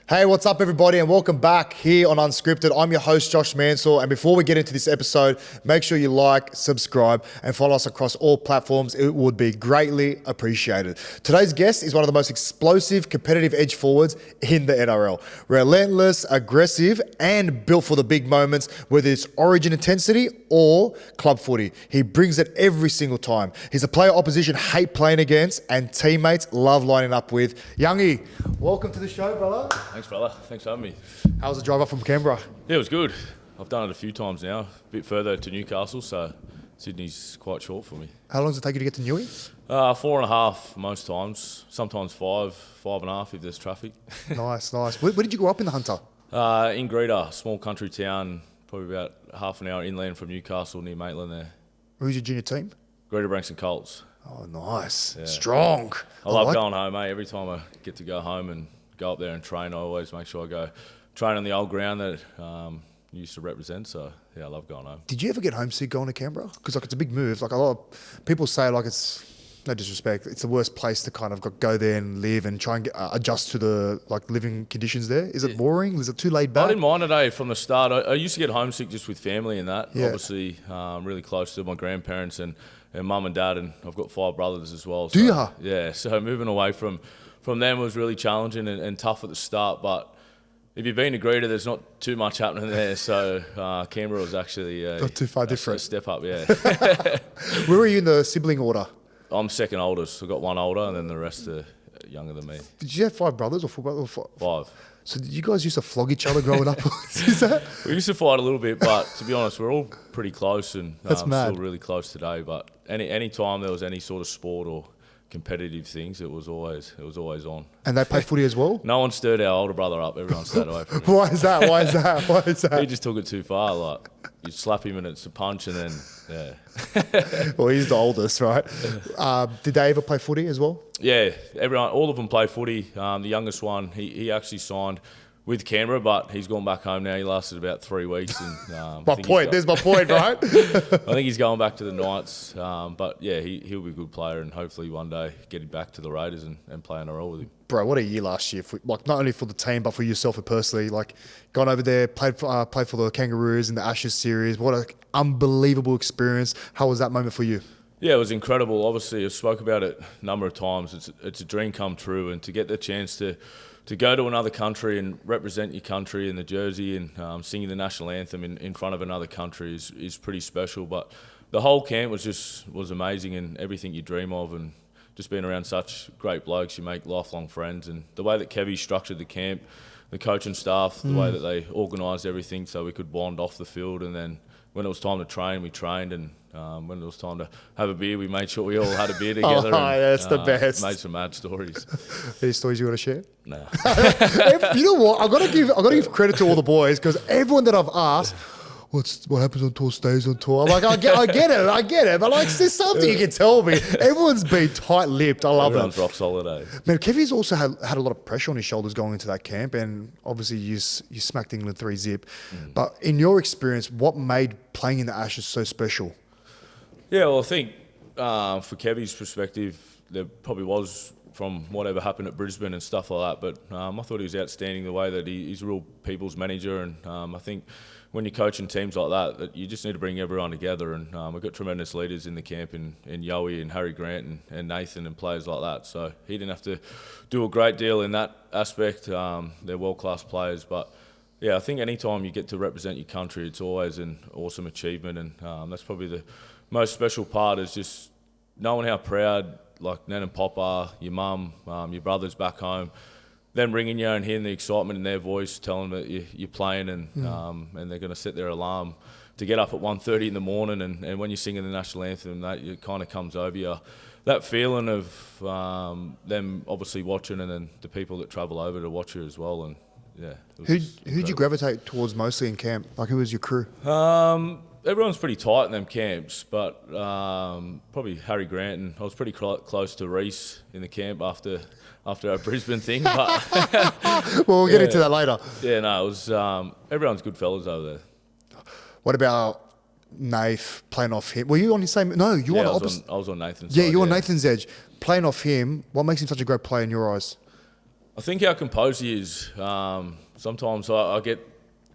Hey, what's up, everybody, and welcome back here on Unscripted. I'm your host, Josh Mansour, and before we get into this episode, make sure you like, subscribe, and follow us across all platforms. It would be greatly appreciated. Today's guest is one of the most explosive, competitive edge forwards in the NRL. Relentless, aggressive, and built for the big moments, whether it's origin intensity or club footy. He brings it every single time. He's a player opposition hate playing against, and teammates love lining up with. Youngie, welcome to the show, brother. Thanks, fella. Thanks for having me. How was the drive up from Canberra? Yeah, it was good. I've done it a few times now. A bit further to Newcastle, so Sydney's quite short for me. How long does it take you to get to Newey? 4.5 most times. Sometimes 5.5 if there's traffic. Nice. Where did you grow up in the Hunter? In Greta, small country town, probably about half an hour inland from Newcastle, near Maitland there. Who's your junior team? Greta Brankston Colts. Oh, nice. Yeah. Strong. I love going home, mate. Every time I get to go home and go up there and train, I always make sure I go train on the old ground that used to represent. So, yeah, I love going home. Did you ever get homesick going to Canberra? Because, it's a big move. A lot of people say, it's, no disrespect, it's the worst place to kind of go there and live and try and adjust to the, living conditions there. Is it boring? Is it too laid back? I didn't mind it, from the start. I used to get homesick just with family and that. Yeah. Obviously, really close to my grandparents and mum and dad, and I've got 5 brothers as well. Do you? Yeah, so moving away from them was really challenging and tough at the start, but if you've been to Greta, there's not too much happening there, so Canberra was actually not too far different. A step up, yeah. Where were you in the sibling order? I'm second oldest. I've got one older, and then the rest are younger than me. Did you have 5 brothers or 4 brothers? 5. So did you guys used to flog each other growing up? Is that? We used to fight a little bit, but to be honest, we're all pretty close and mad. still really close today. But any time there was any sort of sport or competitive things, it was always on. And they play footy as well? No one stirred our older brother up. Everyone stayed away from him. Why is that? He just took it too far. You slap him and it's a punch, and then yeah. Well, he's the oldest, right? Did they ever play footy as well? Yeah, all of them play footy. The youngest one, he actually signed with Canberra, but he's gone back home now. He lasted about 3 weeks. And There's my point, right? I think he's going back to the Knights. But yeah, he'll be a good player, and hopefully one day get him back to the Raiders and play NRL with him. Bro, what a year last year! Not only for the team, but for yourself personally. Gone over there, played for the Kangaroos in the Ashes series. What an unbelievable experience! How was that moment for you? Yeah, it was incredible. Obviously, I've spoke about it a number of times. It's a dream come true, and to get the chance to go to another country and represent your country in the jersey and singing the national anthem in front of another country is pretty special. But the whole camp was amazing, and everything you dream of, and just being around such great blokes, you make lifelong friends. And the way that Kevy structured the camp, the coaching staff, the way that they organised everything so we could bond off the field, and then when it was time to train, we trained, and when it was time to have a beer, we made sure we all had a beer together. That's the best. Made some mad stories. Any stories you want to share? No. You know what? I've got to give credit to all the boys, because everyone that I've asked, what happens on tour stays on tour. I'm like, I get it. But there's something you can tell me. Everyone's been tight-lipped. I love Everyone's it. rock solid, eh? Man, Kevy's also had a lot of pressure on his shoulders going into that camp, and obviously you smacked England 3-0. But in your experience, what made playing in the Ashes so special? Yeah, well, I think for Kevy's perspective, there probably was, from whatever happened at Brisbane and stuff like that, but I thought he was outstanding the way that he's a real people's manager, and I think when you're coaching teams like that you just need to bring everyone together, and we've got tremendous leaders in the camp in Yowie and Harry Grant and Nathan and players like that, so he didn't have to do a great deal in that aspect. They're world-class players, but yeah, I think any time you get to represent your country, it's always an awesome achievement, and that's probably the most special part, is just knowing how proud Nan and Pop are, your mum, your brothers back home, them ringing you and hearing the excitement in their voice, telling them that you're playing, and they're going to set their alarm to get up at 1:30 in the morning, and when you're singing the national anthem, that it kind of comes over you. That feeling of them obviously watching, and then the people that travel over to watch you as well, and yeah. Who'd you gravitate towards mostly in camp? Who was your crew? Everyone's pretty tight in them camps, but probably Harry Grant, and I was pretty close to Reece in the camp after our Brisbane thing. But well, we'll get into that later. Yeah, no, it was everyone's good fellas over there. What about Nath playing off him? Were you on his same? No, you were on the opposite. I was on Nathan's Yeah, side, you're on Nathan's edge. Playing off him, what makes him such a great player in your eyes? I think how composed he is. Sometimes I get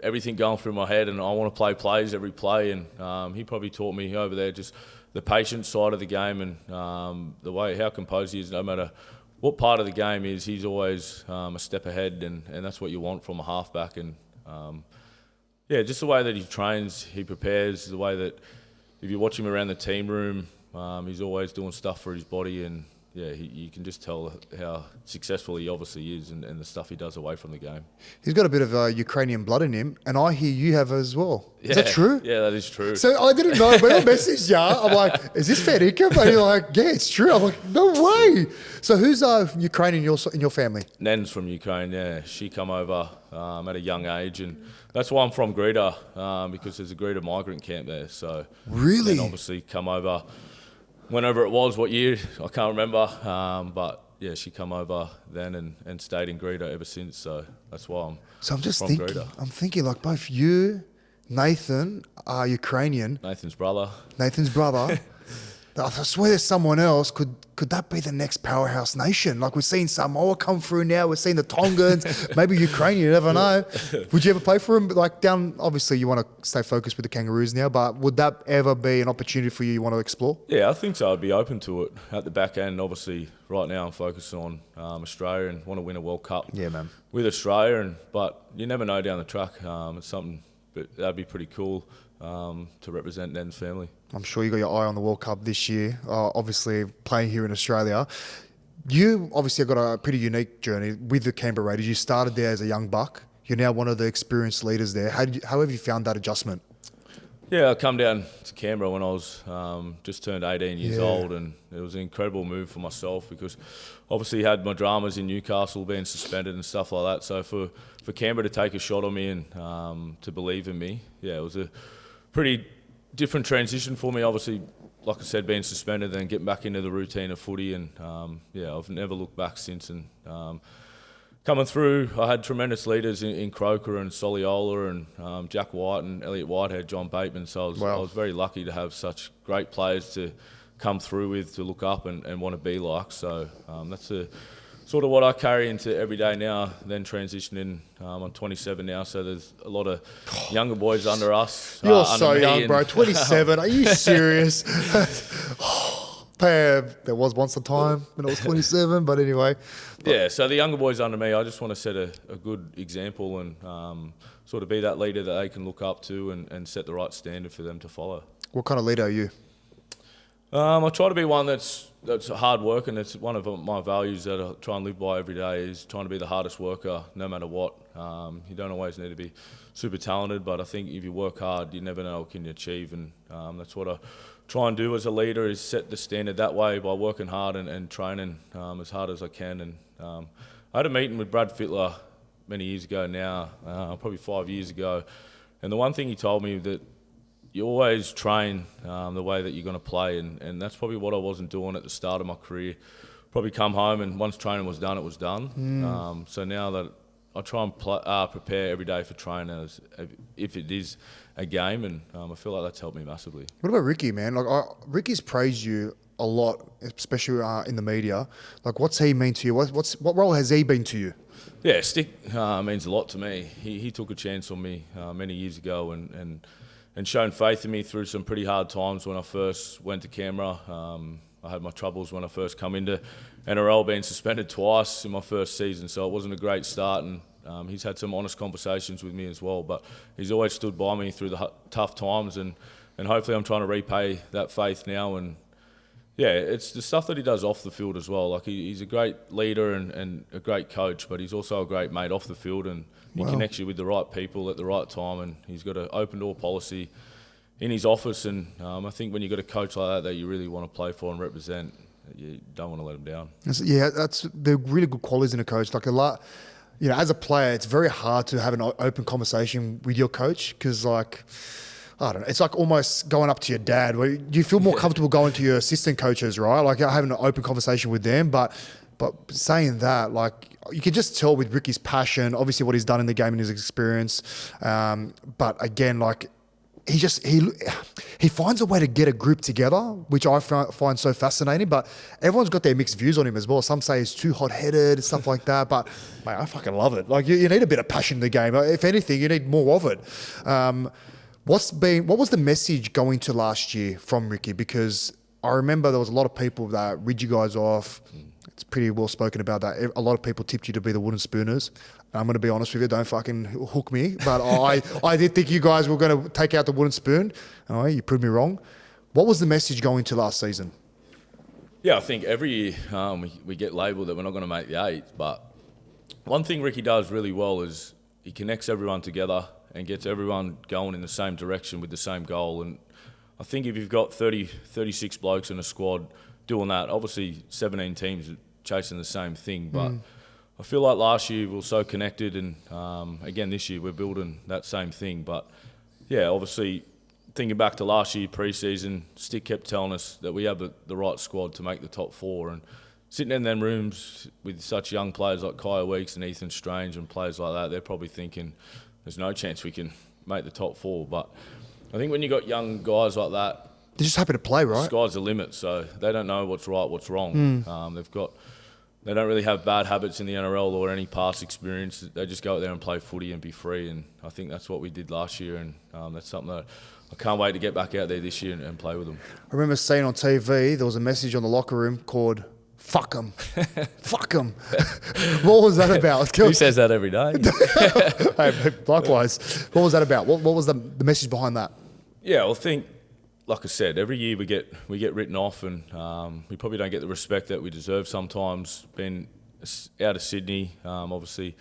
everything going through my head and I want to play plays every play, and he probably taught me over there just the patience side of the game and the way how composed he is. No matter what part of the game is, he's always a step ahead, and that's what you want from a halfback. And just the way that he trains, he prepares, the way that if you watch him around the team room, he's always doing stuff for his body, and you can just tell how successful he obviously is, and the stuff he does away from the game. He's got a bit of Ukrainian blood in him, and I hear you have as well. Is that true? Yeah, that is true. So I didn't know. When I messaged you, I'm like, is this fair income? And you're like, yeah, it's true. I'm like, no way. So who's Ukrainian in your family? Nan's from Ukraine, yeah. She come over at a young age, and that's why I'm from Greta, because there's a Greta migrant camp there. So really? And obviously come over whenever it was, what year, I can't remember. But yeah, she come over then and stayed in Greta ever since. So that's why I'm just thinking, Greta. I'm thinking like both you, Nathan, are Ukrainian. Nathan's brother. I swear there's someone else. Could that be the next powerhouse nation? Like we've seen Samoa come through now. We've seen the Tongans, maybe Ukraine, you never know. Would you ever play for them? Like down, obviously you want to stay focused with the Kangaroos now, but would that ever be an opportunity for you want to explore? Yeah, I think so. I'd be open to it at the back end. Obviously right now I'm focused on Australia and want to win a World Cup with Australia. But you never know down the track. It's something, but that'd be pretty cool to represent Nan's family. I'm sure you got your eye on the World Cup this year, obviously playing here in Australia. You obviously have got a pretty unique journey with the Canberra Raiders. You started there as a young buck. You're now one of the experienced leaders there. How have you found that adjustment? Yeah, I come down to Canberra when I was just turned 18 years old, and it was an incredible move for myself because obviously had my dramas in Newcastle being suspended and stuff like that. So for Canberra to take a shot on me and to believe in me, it was a pretty different transition for me. Obviously, like I said, being suspended, then getting back into the routine of footy, and I've never looked back since. And coming through, I had tremendous leaders in Croker and Soliola and Jack White and Elliot Whitehead, John Bateman. So I was very lucky to have such great players to come through with, to look up and want to be like. So that's sort of what I carry into every day now, then transitioning. I'm 27 now, so there's a lot of younger boys under us. You're so young, bro. 27. Are you serious? There was once a time when I was 27, but anyway. Yeah, so the younger boys under me, I just want to set a good example and sort of be that leader that they can look up to and set the right standard for them to follow. What kind of leader are you? I try to be one that's hard work, and it's one of my values that I try and live by every day is trying to be the hardest worker no matter what. You don't always need to be super talented, but I think if you work hard, you never know what you can achieve, and that's what I try and do as a leader is set the standard that way by working hard and training as hard as I can. And I had a meeting with Brad Fittler many years ago now, probably 5 years ago, and the one thing he told me that you always train the way that you're going to play, and that's probably what I wasn't doing at the start of my career. Probably come home and once training was done, it was done. So now that I try and prepare every day for training as if it is a game, and I feel like that's helped me massively. What about Ricky, man? Like Ricky's praised you a lot, especially in the media. Like, what's he mean to you? What role has he been to you? Yeah, Stick means a lot to me. He took a chance on me many years ago and shown faith in me through some pretty hard times when I first went to Canberra. I had my troubles when I first come into NRL, being suspended twice in my first season, so it wasn't a great start, and he's had some honest conversations with me as well, but he's always stood by me through the tough times, and hopefully I'm trying to repay that faith now. And yeah, it's the stuff that he does off the field as well. Like he's a great leader and a great coach, but he's also a great mate off the field, and he connects you with the right people at the right time, and he's got an open door policy in his office. And I think when you've got a coach like that you really want to play for and represent, you don't want to let him down. Yeah, they're really good qualities in a coach. Like as a player, it's very hard to have an open conversation with your coach because, like, I don't know, it's like almost going up to your dad where you feel more comfortable going to your assistant coaches, right? Like having an open conversation with them, but saying that, like, you can just tell with Ricky's passion, obviously what he's done in the game and his experience. But again, like, he finds a way to get a group together, which I find so fascinating. But everyone's got their mixed views on him as well. Some say he's too hot-headed, stuff like that. But mate, I fucking love it. Like you need a bit of passion in the game. If anything, you need more of it. What was the message going to last year from Ricky? Because I remember there was a lot of people that read you guys off. It's pretty well spoken about that. A lot of people tipped you to be the wooden spooners. I'm going to be honest with you, don't fucking hook me. But I did think you guys were going to take out the wooden spoon. All right, you proved me wrong. What was the message going to last season? Yeah, I think every year we get labelled that we're not going to make the eight. But one thing Ricky does really well is he connects everyone together and gets everyone going in the same direction with the same goal. And I think if you've got 36 blokes in a squad doing that, obviously 17 teams are chasing the same thing. But I feel like last year we were so connected, and again this year we're building that same thing. But yeah, obviously thinking back to last year pre-season, Stick kept telling us that we have the right squad to make the top four, and sitting in them rooms with such young players like Kyle Weeks and Ethan Strange and players like that, they're probably thinking there's no chance we can make the top four. But I think when you got young guys like that, they're just happy to play, right? The sky's the limit, so they don't know what's right, what's wrong. They don't really have bad habits in the NRL or any past experience. They just go out there and play footy and be free, and I think that's what we did last year, and that's something that I can't wait to get back out there this year and play with them. I remember seeing on TV, there was a message on the locker room called, "Fuck 'em." Fuck 'em. What was that about? Who says that every day? Hey, likewise. What was that about? What was the message behind that? Yeah, I think, like I said, every year we get written off, and we probably don't get the respect that we deserve sometimes. Being out of Sydney, obviously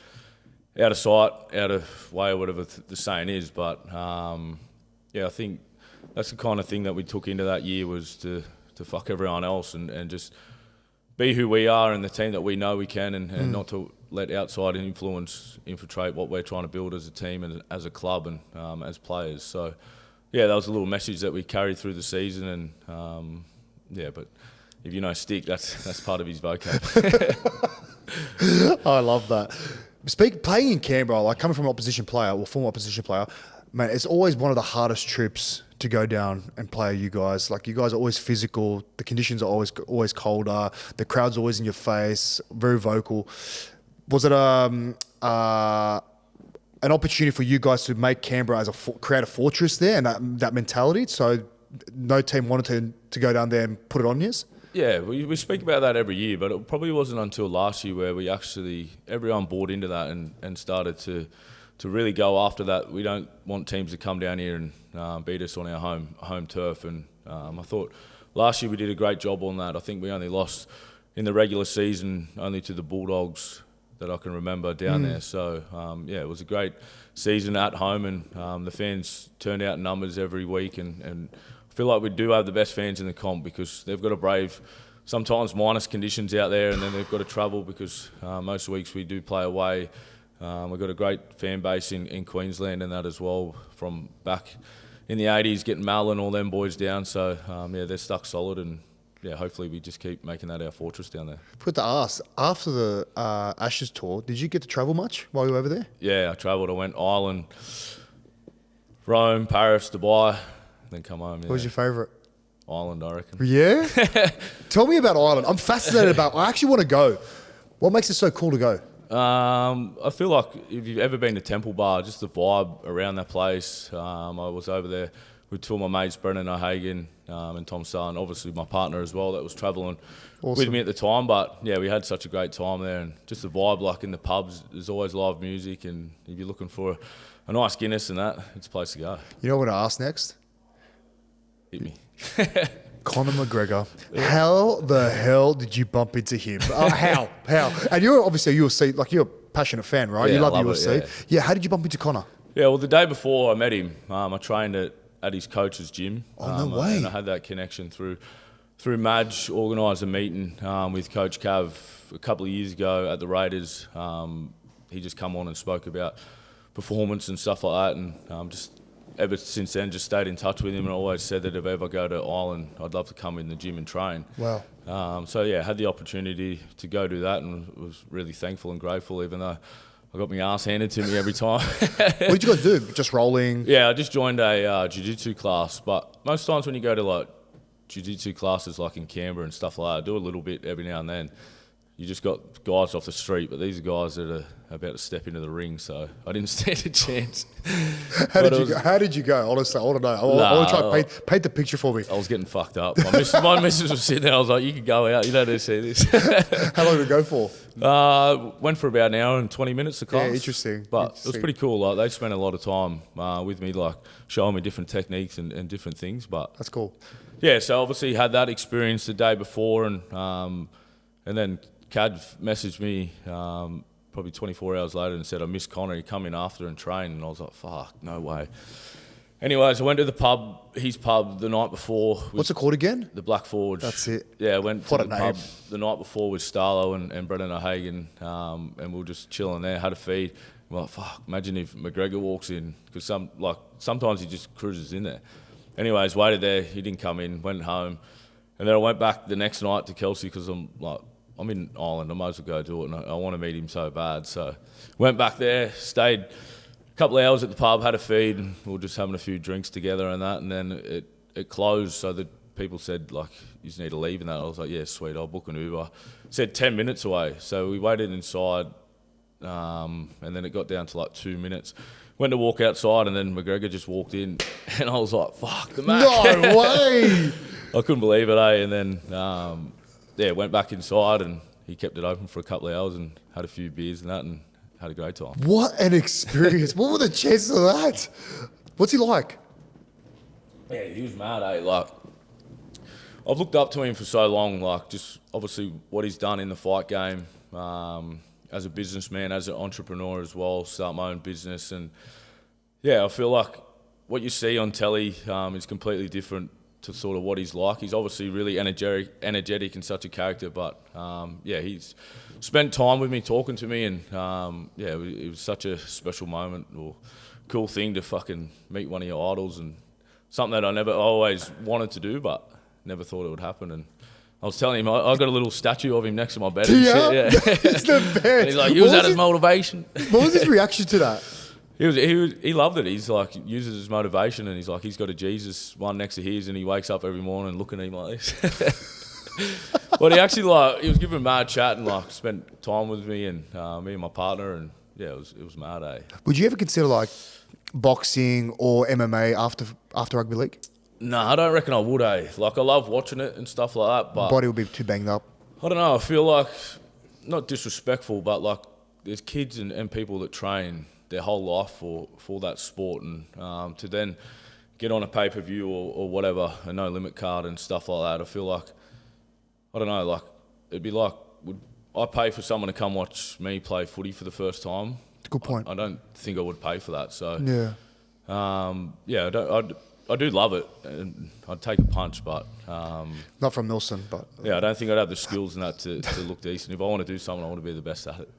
out of sight, out of way, or whatever the saying is. But yeah, I think that's the kind of thing that we took into that year, was to fuck everyone else and just be who we are and the team that we know we can, and not to let outside influence infiltrate what we're trying to build as a team and as a club and as players. So yeah, that was a little message that we carried through the season, and yeah, but if you know Stick, that's part of his vocab. I love that. Playing in Canberra, like coming from an opposition player or former opposition player, man, it's always one of the hardest trips to go down and play you guys. Like, you guys are always physical. The conditions are always colder. The crowd's always in your face, very vocal. Was it an opportunity for you guys to make Canberra as create a fortress there, and that mentality? So no team wanted to go down there and put it on you? Yeah, we speak about that every year, but it probably wasn't until last year where everyone bought into that and started to really go after that. We don't want teams to come down here and beat us on our home turf. And I thought last year we did a great job on that. I think we only lost in the regular season only to the Bulldogs that I can remember down there. So yeah, it was a great season at home, and the fans turned out in numbers every week. And I feel like we do have the best fans in the comp, because they've got to brave sometimes minus conditions out there, and then they've got to travel because most weeks we do play away. We've got a great fan base in Queensland and that as well, from back in the 80s, getting Mal and all them boys down. So yeah, they're stuck solid, and yeah, hopefully we just keep making that our fortress down there. Put to ask, after the Ashes tour, did you get to travel much while you were over there? Yeah, I travelled. I went Ireland, Rome, Paris, Dubai, then come home. Yeah. What was your favourite? Ireland, I reckon. Yeah? Tell me about Ireland. I'm fascinated about. I actually want to go. What makes it so cool to go? I feel like if you've ever been to Temple Bar, just the vibe around that place. I was over there with two of my mates, Brendan O'Hagan and Tom Starr, and obviously my partner as well that was travelling with me at the time. But yeah, we had such a great time there, and just the vibe, like in the pubs, there's always live music, and if you're looking for a nice Guinness and that, it's a place to go. You know what I ask next? Hit me. Conor McGregor. How the hell did you bump into him? How? And you're obviously a UFC, like you're a passionate fan, right? Yeah, you love I UFC. Yeah, how did you bump into Conor? Yeah, well, the day before I met him, I trained at his coach's gym. Oh, no way. And I had that connection through Madge, organised a meeting with Coach Cav a couple of years ago at the Raiders. He just come on and spoke about performance and stuff like that, and just ever since then, just stayed in touch with him, and always said that if I ever go to Ireland, I'd love to come in the gym and train. Wow. So yeah, had the opportunity to go do that, and was really thankful and grateful, even though I got my ass handed to me every time. What did you guys do? Just rolling? Yeah, I just joined a jiu-jitsu class, but most times when you go to like jiu-jitsu classes like in Canberra and stuff like that, I do a little bit every now and then. You just got guys off the street, but these are guys that are about to step into the ring, so I didn't stand a chance. How did you go? Honestly, I want to know. I want to try and paint the picture for me. I was getting fucked up. My missus was sitting there. I was like, you can go out. You don't need to see this. How long did it go for? Went for about an hour and 20 minutes, the class. Yeah, interesting. But it was pretty cool. Like, they spent a lot of time with me, like showing me different techniques and different things. But that's cool. Yeah, so obviously had that experience the day before, and then Cad messaged me probably 24 hours later and said, I missed Conor, he come in after and train. And I was like, fuck, no way. Anyways, I went to the pub, his pub, the night before. What's it called again? The Black Forge. That's it. Yeah, I went to What a the name. pub the night before with Starlo and Brendan O'Hagan, and we were just chilling there, had a feed. I'm like, fuck, imagine if McGregor walks in, because sometimes he just cruises in there. Anyways, waited there, he didn't come in, went home. And then I went back the next night to Kelsey because I'm in Ireland, I might as well go do it, and I want to meet him so bad. So went back there, stayed a couple of hours at the pub, had a feed, and we were just having a few drinks together and that, and then it closed, so that people said, like, you just need to leave and that. I was like, yeah, sweet, I'll book an Uber. It said 10 minutes away, so we waited inside, and then it got down to like 2 minutes. Went to walk outside, and then McGregor just walked in, and I was like, fuck, the Mac. No way! I couldn't believe it, eh? And then, went back inside, and he kept it open for a couple of hours and had a few beers and that, and had a great time. What an experience. What were the chances of that? What's he like? Yeah, he was mad, eh? Like, I've looked up to him for so long, like, just obviously what he's done in the fight game, as a businessman, as an entrepreneur as well, start my own business. And yeah, I feel like what you see on telly is completely different to sort of what he's like. He's obviously really energetic and such a character, but he's spent time with me, talking to me, and it was such a special moment or cool thing to fucking meet one of your idols, and something that I always wanted to do, but never thought it would happen. And I was telling him, I got a little statue of him next to my bed. And shit, yeah. It's the best. And he's like, use that as motivation. What was his reaction to that? He loved it. He's like, uses it as motivation, and he's like, he's got a Jesus one next to his, and he wakes up every morning looking at him like this. But he actually, he was giving mad chat and spent time with me and me and my partner, and yeah, it was mad, eh? Would you ever consider boxing or MMA after rugby league? No, I don't reckon I would, eh? Like, I love watching it and stuff like that, but Body would be too banged up. I don't know. I feel like, not disrespectful, but like, there's kids and people that train their whole life for that sport, and to then get on a pay-per-view or whatever, a no-limit card and stuff like that, I feel like, I don't know, like, it'd be like, would I pay for someone to come watch me play footy for the first time? Good point. I don't think I would pay for that, so yeah. I do love it, and I'd take a punch, but Not from Milson, but yeah, I don't think I'd have the skills in that to look decent. If I want to do something, I want to be the best at it.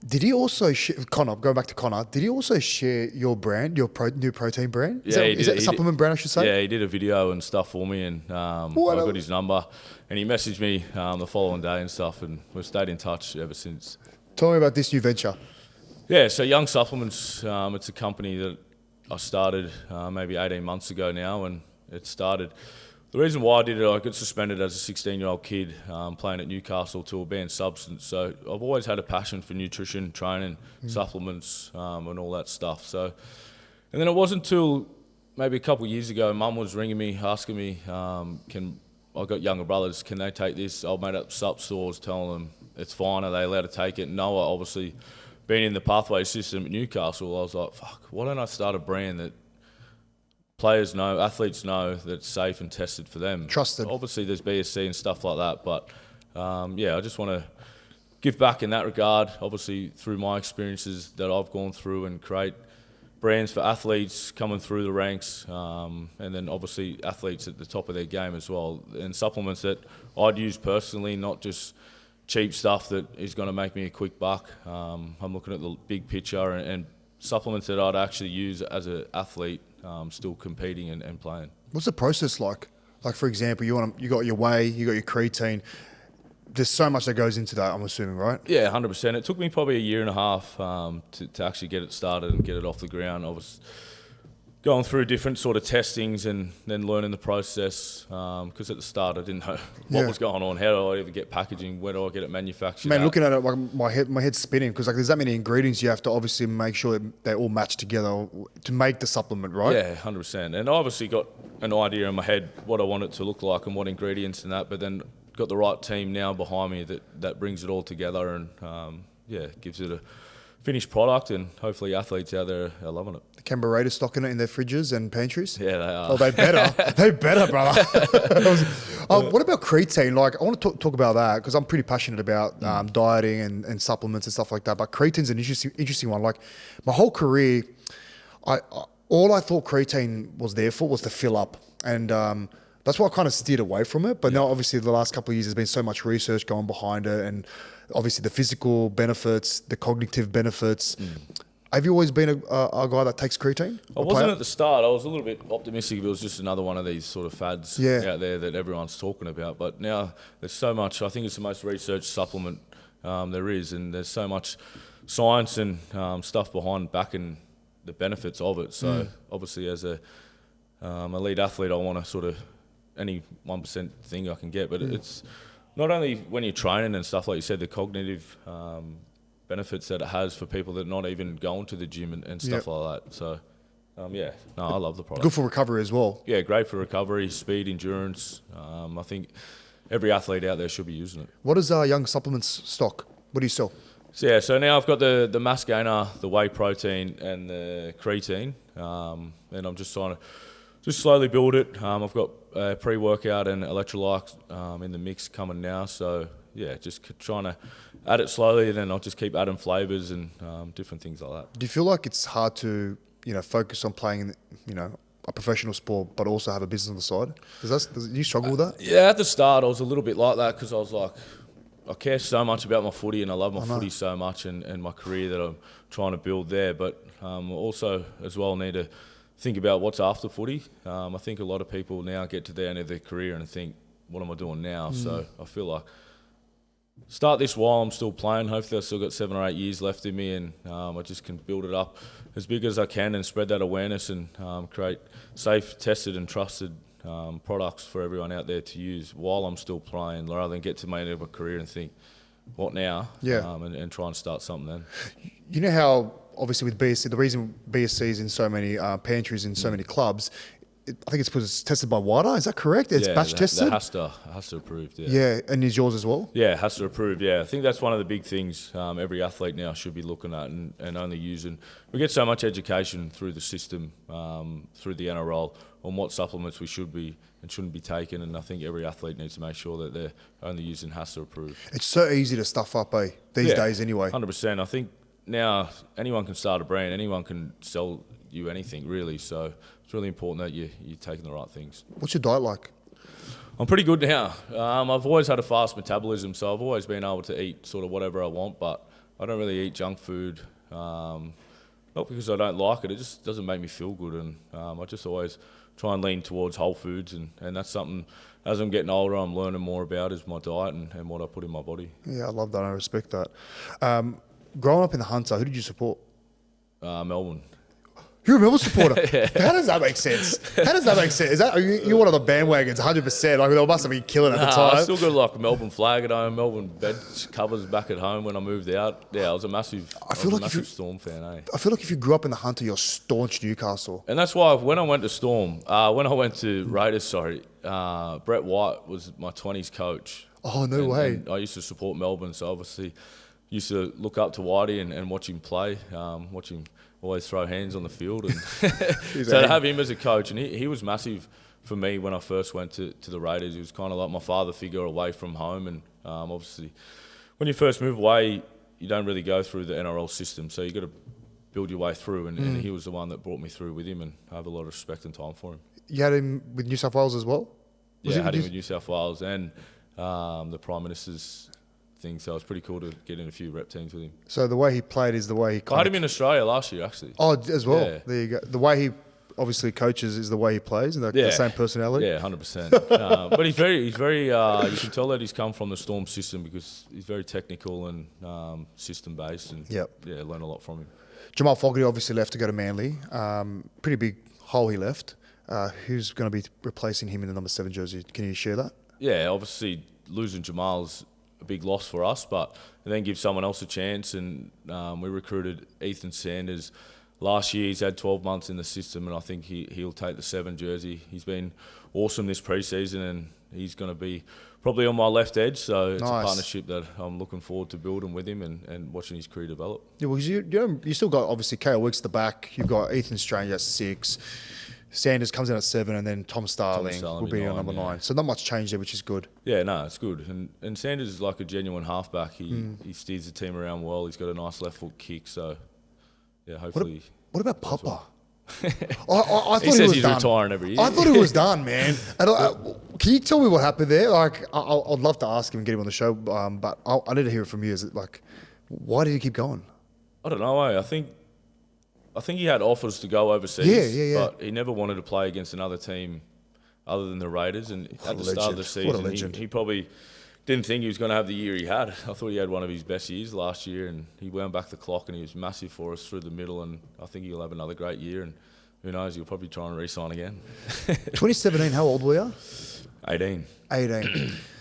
Did he also Connor? Going back to Connor, did he also share your brand, your new protein brand? Yeah, Is that a supplement brand, I should say? Yeah, he did a video and stuff for me, and I got his number, and he messaged me the following day and stuff, and we've stayed in touch ever since. Tell me about this new venture. Yeah, so Young Supplements, it's a company that I started maybe 18 months ago now, and it started. The reason why I did it, I got suspended as a 16-year-old kid playing at Newcastle to a banned substance. So I've always had a passion for nutrition, training, supplements, and all that stuff. So, and then it wasn't until maybe a couple of years ago, Mum was ringing me, asking me, I've got younger brothers, can they take this? I made up sup stores, telling them it's fine, are they allowed to take it? Noah, obviously, being in the pathway system at Newcastle, I was like, fuck, why don't I start a brand that players know, athletes know that it's safe and tested for them. Trusted. Obviously, there's BSC and stuff like that, but I just want to give back in that regard, obviously through my experiences that I've gone through, and create brands for athletes coming through the ranks, and then obviously athletes at the top of their game as well, and supplements that I'd use personally, not just cheap stuff that is going to make me a quick buck. I'm looking at the big picture, and supplements that I'd actually use as an athlete, still competing and playing. What's the process like? Like, for example, you got your whey, you got your creatine. there's so much that goes into that, I'm assuming, right? Yeah, 100%. It took me probably a year and a half to actually get it started and get it off the ground. I was going through different sort of testings and then learning the process because at the start I didn't know what was going on. How do I even get packaging? Where do I get it manufactured? Man, looking at it, like my head's spinning because like there's that many ingredients you have to obviously make sure that they all match together to make the supplement, right? Yeah, 100%. And I obviously got an idea in my head what I want it to look like and what ingredients and that, but then got the right team now behind me that brings it all together and gives it a finished product, and hopefully athletes out there are loving it. The Canberra Raiders stocking it in their fridges and pantries? Yeah, they are. Oh, they better. They better, brother. What about creatine? Like, I want to talk about that because I'm pretty passionate about dieting and supplements and stuff like that. But creatine's an interesting one. Like, my whole career, all I thought creatine was there for was to fill up. And that's why I kind of steered away from it. But now, obviously, the last couple of years, there's been so much research going behind it, and obviously the physical benefits, the cognitive benefits. Have you always been a guy that takes creatine? I wasn't at the start. I was a little bit optimistic if it was just another one of these sort of fads out there that everyone's talking about. But now there's so much. I think it's the most researched supplement there is, and there's so much science and stuff backing the benefits of it. So obviously, as a elite athlete, I want to sort of any 1% thing I can get, but it's not only when you're training and stuff, like you said, the cognitive benefits that it has for people that are not even going to the gym and stuff like that. So, I love the product. Good for recovery as well. Yeah, great for recovery, speed, endurance. I think every athlete out there should be using it. What does Young Supplements stock? What do you sell? So now I've got the mass gainer, the whey protein, and the creatine, and I'm just trying to just slowly build it. I've got pre-workout and electrolytes in the mix coming now. So, just trying to add it slowly, and then I'll just keep adding flavours and different things like that. Do you feel like it's hard to, focus on playing, a professional sport, but also have a business on the side? Do you struggle with that? Yeah, at the start I was a little bit like that because I was like, I care so much about my footy and I love my footy so much and my career that I'm trying to build there. But also as well need to think about what's after footy. I think a lot of people now get to the end of their career and think, what am I doing now? So I feel like start this while I'm still playing. Hopefully I've still got 7 or 8 years left in me, and I just can build it up as big as I can and spread that awareness and create safe, tested and trusted products for everyone out there to use while I'm still playing, rather than get to my end of my career and think, what now? And try and start something then. You know how, obviously with BSC, the reason BSC is in so many pantries in so many clubs, I think it's tested by WADA, is that correct? It's batch tested? It has to approved, Yeah, and is yours as well? Yeah, it has to approve, I think that's one of the big things every athlete now should be looking at and only using. We get so much education through the system, through the NRL, on what supplements we should be and shouldn't be taking, and I think every athlete needs to make sure that they're only using HACCP approved. It's so easy to stuff up, these days anyway. 100%. I think now anyone can start a brand, anyone can sell you anything really, so it's really important that you're taking the right things. What's your diet like? I'm pretty good now. I've always had a fast metabolism, so I've always been able to eat sort of whatever I want, but I don't really eat junk food. Not because I don't like it, it just doesn't make me feel good, and I just always try and lean towards whole foods, and that's something, as I'm getting older, I'm learning more about is my diet and what I put in my body. Yeah, I love that. I respect that. Growing up in the Hunter, who did you support? Melbourne. You're a Melbourne supporter. How does that make sense? Are you one of the bandwagons, 100%? Like, they must have been killing at the time. I still got like a Melbourne flag at home, Melbourne bed covers back at home when I moved out. Yeah, I was a massive Storm fan, I feel like if you grew up in the Hunter, you're staunch Newcastle. And that's why when I went to when I went to Raiders, Brett White was my 20s coach. Oh, no way. And I used to support Melbourne, so obviously used to look up to Whitey and watch him play, watch him always throw hands on the field. And so to have him as a coach, and he was massive for me when I first went to the Raiders. He was kind of like my father figure away from home. And obviously when you first move away, you don't really go through the NRL system, so you got to build your way through. And he was the one that brought me through with him, and I have a lot of respect and time for him. You had him with New South Wales as well? I had him with New South Wales and the Prime Minister's thing, so it was pretty cool to get in a few rep teams with him. So the way he played is the way he I had him in Australia last year, actually. Oh, as well? Yeah. There you go. The way he obviously coaches is the way he plays, and the same personality. Yeah, 100%. But he's very. You can tell that he's come from the Storm system because he's very technical and system based, and learn a lot from him. Jamal Fogarty obviously left to go to Manly. Pretty big hole he left. Who's going to be replacing him in the number 7 jersey? Can you share that? Yeah, obviously losing Jamal's a big loss for us, but then give someone else a chance. And we recruited Ethan Sanders last year. He's had 12 months in the system, and I think he'll take the 7 jersey. He's been awesome this pre-season, and he's going to be probably on my left edge. So it's a partnership that I'm looking forward to building with him and watching his career develop. Yeah, well, you still got obviously Kale Wicks at the back. You've got Ethan Strange at 6. Sanders comes in at 7, and then Tom Starling will be on number 9. So not much change there, which is good. Yeah, no, it's good. And Sanders is like a genuine halfback. He steers the team around well. He's got a nice left foot kick. So, yeah, hopefully. What about Papa? I thought he says was he's done. Retiring every year. I thought he was done, man. And can you tell me what happened there? Like, I'd love to ask him and get him on the show, but I need to hear it from you. Is it like, why did he keep going? I don't know. I think he had offers to go overseas, but he never wanted to play against another team other than the Raiders. And at the start of the season, he probably didn't think he was going to have the year he had. I thought he had one of his best years last year, and he wound back the clock, and he was massive for us through the middle. And I think he'll have another great year. And who knows, he'll probably try and re-sign again. 2017, how old were you? 18.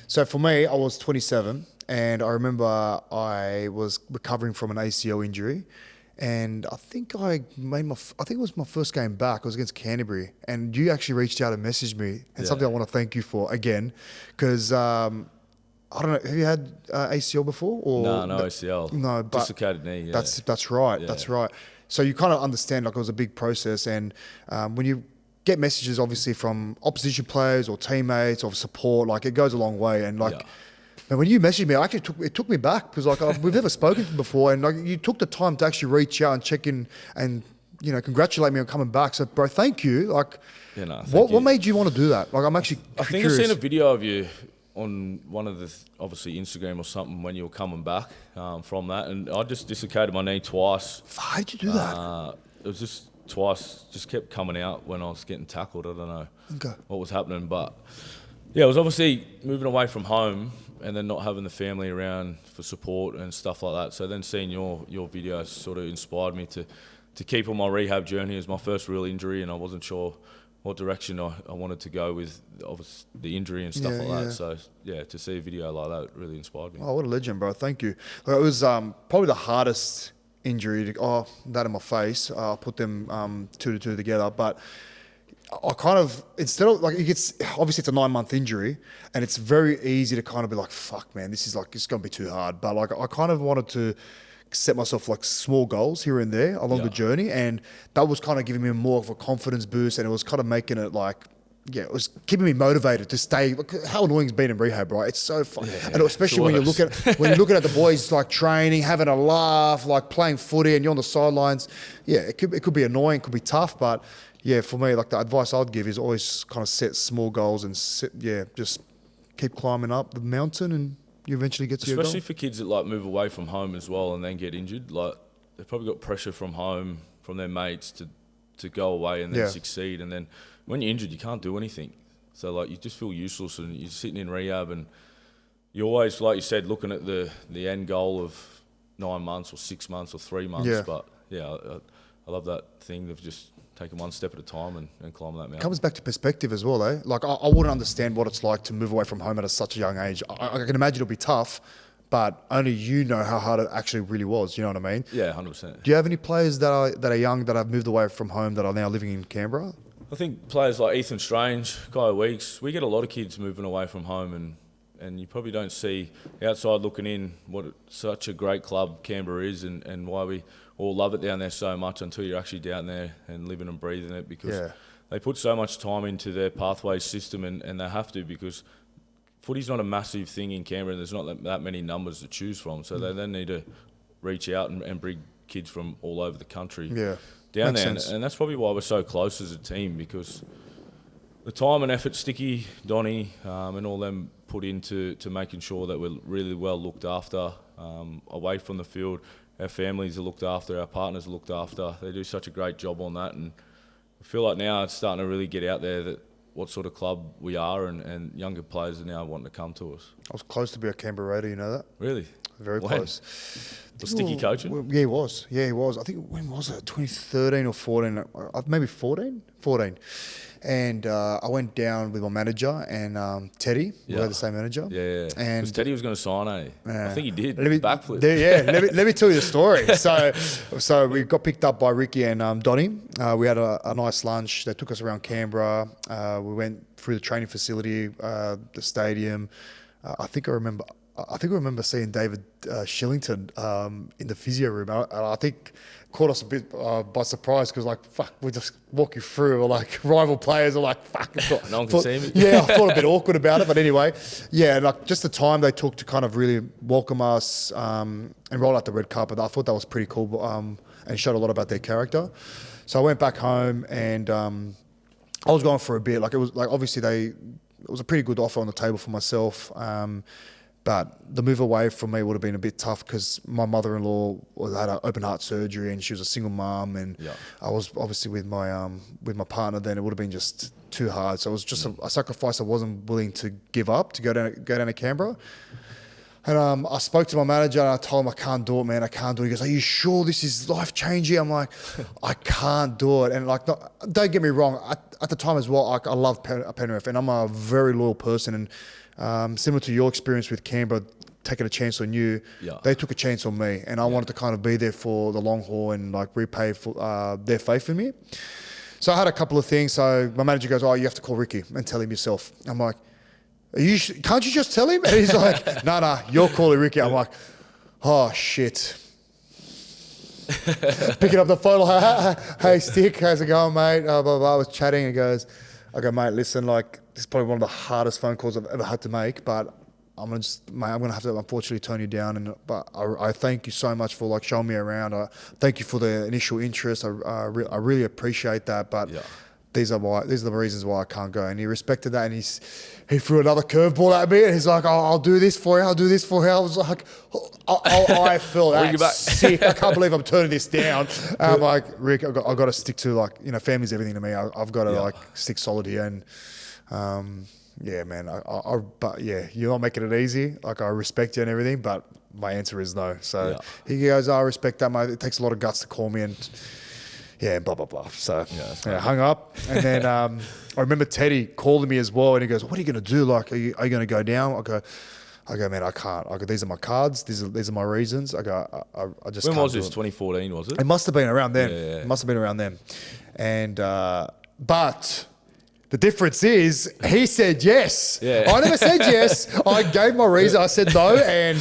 So for me, I was 27, and I remember I was recovering from an ACL injury. And I think it was my first game back. It was against Canterbury, and you actually reached out and messaged me, and something I want to thank you for again, because I don't know. Have you had ACL before? Or no ACL. No, but dislocated knee. Yeah. That's right. Yeah. That's right. So you kind of understand, like, it was a big process, and when you get messages, obviously from opposition players or teammates or support, like, it goes a long way, and like. Yeah. And when you messaged me, it took me back because, like, we've never spoken before, and like, you took the time to actually reach out and check in and, you know, congratulate me on coming back. So, bro, thank you. Like, what made you want to do that? Like, I'm actually curious. I think I've seen a video of you on one of the, obviously, Instagram or something when you were coming back from that, and I just dislocated my knee twice. How did you do that? It was just twice, just kept coming out when I was getting tackled. I don't know what was happening, but yeah, it was obviously moving away from home and then not having the family around for support and stuff like that. So then seeing your videos sort of inspired me to keep on my rehab journey. It was my first real injury, and I wasn't sure what direction I wanted to go with obviously the injury and stuff like that. So yeah, to see a video like that really inspired me. Oh, what a legend, bro. Thank you. It was probably the hardest injury that in my face. I put them 2 to 2 together, but I kind of, instead of, like, obviously it's a 9-month injury, and it's very easy to kind of be like, fuck, man, it's going to be too hard. But like, I kind of wanted to set myself like small goals here and there along the journey, and that was kind of giving me more of a confidence boost, and it was kind of making it like, it was keeping me motivated to stay. Look how annoying it's been in rehab, right? It's so fun, and especially when you're looking at the boys like training, having a laugh, like playing footy, and you're on the sidelines. Yeah, it could be annoying, could be tough, but yeah, for me, like, the advice I'd give is always kind of set small goals and just keep climbing up the mountain, and you eventually get to your goal. Especially for kids that like move away from home as well and then get injured. Like, they've probably got pressure from home, from their mates to go away and then succeed. And then when you're injured, you can't do anything. So like, you just feel useless, and you're sitting in rehab, and you're always, like you said, looking at the end goal of 9 months or 6 months or 3 months. Yeah. But yeah, I love that thing of just taking one step at a time and climbing that mountain. It comes back to perspective as well, eh? Like, I wouldn't understand what it's like to move away from home at such a young age. I can imagine it'll be tough, but only you know how hard it actually really was. You know what I mean? Yeah, 100%. Do you have any players that are young that have moved away from home that are now living in Canberra? I think players like Ethan Strange, GIO Weeks, we get a lot of kids moving away from home, and you probably don't see outside looking in what such a great club Canberra is, and why we all love it down there so much until you're actually down there and living and breathing it, because they put so much time into their pathway system, and they have to, because footy's not a massive thing in Canberra, and there's not that many numbers to choose from, so they then need to reach out and bring kids from all over the country down there, and that's probably why we're so close as a team, because the time and effort Sticky, Donny, and all them put into making sure that we're really well looked after away from the field. Our families are looked after, our partners are looked after. They do such a great job on that, and feel like now it's starting to really get out there that what sort of club we are, and younger players are now wanting to come to us. I was close to be a Canberra Raider, you know that? Really? Very When? close. Was Sticky coaching? Yeah, he was. Yeah, he was. I think, when was it? 2013 or 14? Maybe 14? 14. And I went down with my manager and Teddy. We had the same manager. Yeah. And Because Teddy was going to sign, I think he did. Backflip. Let me tell you the story. So we got picked up by Ricky and Donnie. We had a nice lunch. They took us around Canberra. We went through the training facility, the stadium. I think I remember seeing David Shillington in the physio room. I think caught us a bit by surprise because, like, fuck, we just walk you through. We're like, rival players are like, fuck. No one can see me. Yeah, I thought a bit awkward about it. But anyway, yeah, like just the time they took to kind of really welcome us and roll out the red carpet, I thought that was pretty cool and showed a lot about their character. So I went back home and I was going for a bit. Like, it was like, obviously it was a pretty good offer on the table for myself. But the move away from me would have been a bit tough because my mother-in-law had an open heart surgery and she was a single mum, and I was obviously with my partner then. It would have been just too hard. So it was just a sacrifice I wasn't willing to give up to go down to Canberra. And I spoke to my manager and I told him, I can't do it, man. I can't do it. He goes, are you sure this is life-changing? I'm like, I can't do it. And like, don't get me wrong. At the time as well, I love Penrith and I'm a very loyal person. And similar to your experience with Canberra, taking a chance on you, they took a chance on me. And I wanted to kind of be there for the long haul and like repay for their faith in me. So I had a couple of things. So my manager goes, oh, you have to call Ricky and tell him yourself. I'm like, can't you just tell him? And he's like, no, you're calling Ricky. I'm like, oh, shit. Picking up the phone, like, hey, Stick, how's it going, mate? Blah, blah, blah. I was chatting and I go, mate, listen, like, this is probably one of the hardest phone calls I've ever had to make, but I'm going to have to unfortunately turn you down. But I thank you so much for like showing me around. I thank you for the initial interest. I really appreciate that. But these are the reasons why I can't go. And he respected that, and he threw another curveball at me, and he's like, I'll do this for you. I'll do this for you. I was like, I feel that's sick. I can't believe I'm turning this down. I'm like, Rick, I've got to stick to, like, you know, family's everything to me. I've got to like stick solid here. And yeah, man, but yeah, you're not making it easy. Like, I respect you and everything, but my answer is no. So he goes, I respect that, mate. It takes a lot of guts to call me, and yeah, blah, blah, blah. So I hung up. And then I remember Teddy calling me as well, and he goes, what are you going to do? Like, are you going to go down? I go, man, I can't. I go, these are my cards. These are my reasons. I go, I just can't. When was this? 2014, was it? It must have been around then. Yeah. It must have been around then. And, but the difference is he said yes. Yeah. I never said yes. I gave my reason. I said no. And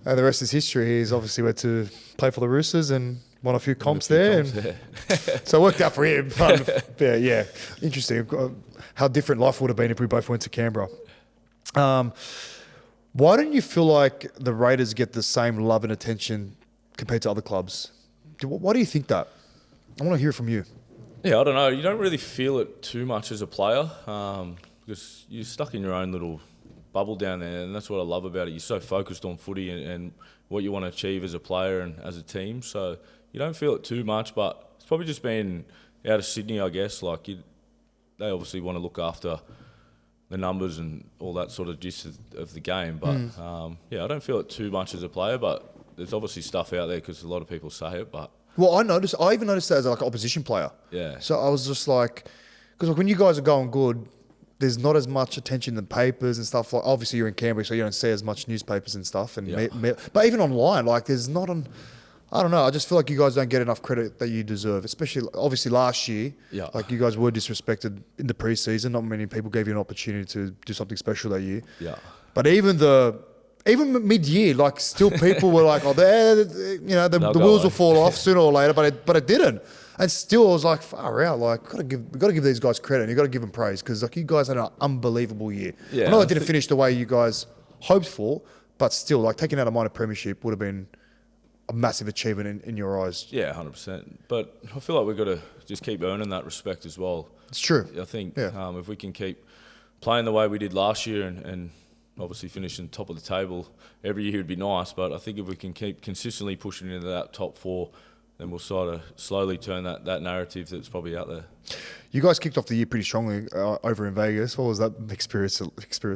the rest is history. He's obviously went to play for the Roosters and won a few comps there. So it worked out for him. Yeah, interesting. How different life would have been if we both went to Canberra. Why don't you feel like the Raiders get the same love and attention compared to other clubs? Why do you think that? I want to hear from you. Yeah, I don't know. You don't really feel it too much as a player because you're stuck in your own little bubble down there, and that's what I love about it. You're so focused on footy and what you want to achieve as a player and as a team, so you don't feel it too much. But it's probably just been out of Sydney, I guess. Like, they obviously want to look after the numbers and all that sort of gist of the game. But yeah, I don't feel it too much as a player. But there's obviously stuff out there because a lot of people say it. But well, I even noticed that as like an opposition player. Yeah. So I was just like, because like when you guys are going good, there's not as much attention in papers and stuff. Like, obviously you're in Canberra, so you don't see as much newspapers and stuff. And but even online, like, there's not on. I don't know. I just feel like you guys don't get enough credit that you deserve, especially obviously last year. Yeah. Like, you guys were disrespected in the preseason. Not many people gave you an opportunity to do something special that year. Yeah. But even mid-year, like, still people were like, oh, the wheels will fall off sooner or later, but it didn't. And still, I was like, far out. Like, we got to give these guys credit. And you got to give them praise because, like, you guys had an unbelievable year. Yeah, I know it didn't finish the way you guys hoped for, but still, like, taking out a minor premiership would have been a massive achievement in your eyes. Yeah, 100%. But I feel like we've got to just keep earning that respect as well. It's true. I think if we can keep playing the way we did last year and obviously finishing top of the table every year would be nice. But I think if we can keep consistently pushing into that top four, we'll sort of slowly turn that narrative that's probably out there. You guys kicked off the year pretty strongly over in Vegas. What was that experience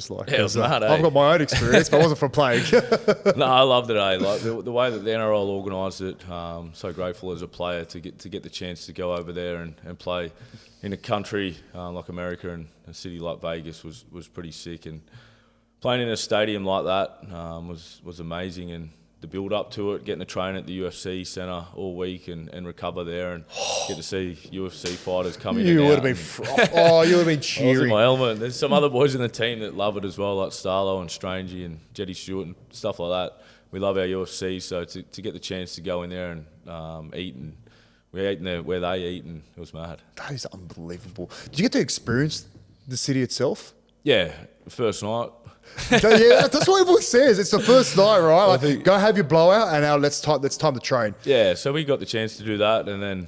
like? Yeah, it was mad, I've got my own experience, but I wasn't from playing. No, I loved it. Like the way that the NRL organised it. So grateful as a player to get the chance to go over there and play in a country like America, and a city like Vegas was pretty sick. And playing in a stadium like that was amazing. And the build up to it, getting to train at the UFC centre all week and recover there and get to see UFC fighters come in. You and would out. have been, you would have been I was in cheering. my element. There's some other boys in the team that love it as well, like Starlo and Strangey and Jetty Stewart and stuff like that. We love our UFC, so to get the chance to go in there and eat, and we ate in there where they eat, and it was mad. That is unbelievable. Did you get to experience the city itself? Yeah, first night. Yeah, that's what everyone says. It's the first night, right? Like, go have your blowout, and now it's time to train. Yeah, so we got the chance to do that, and then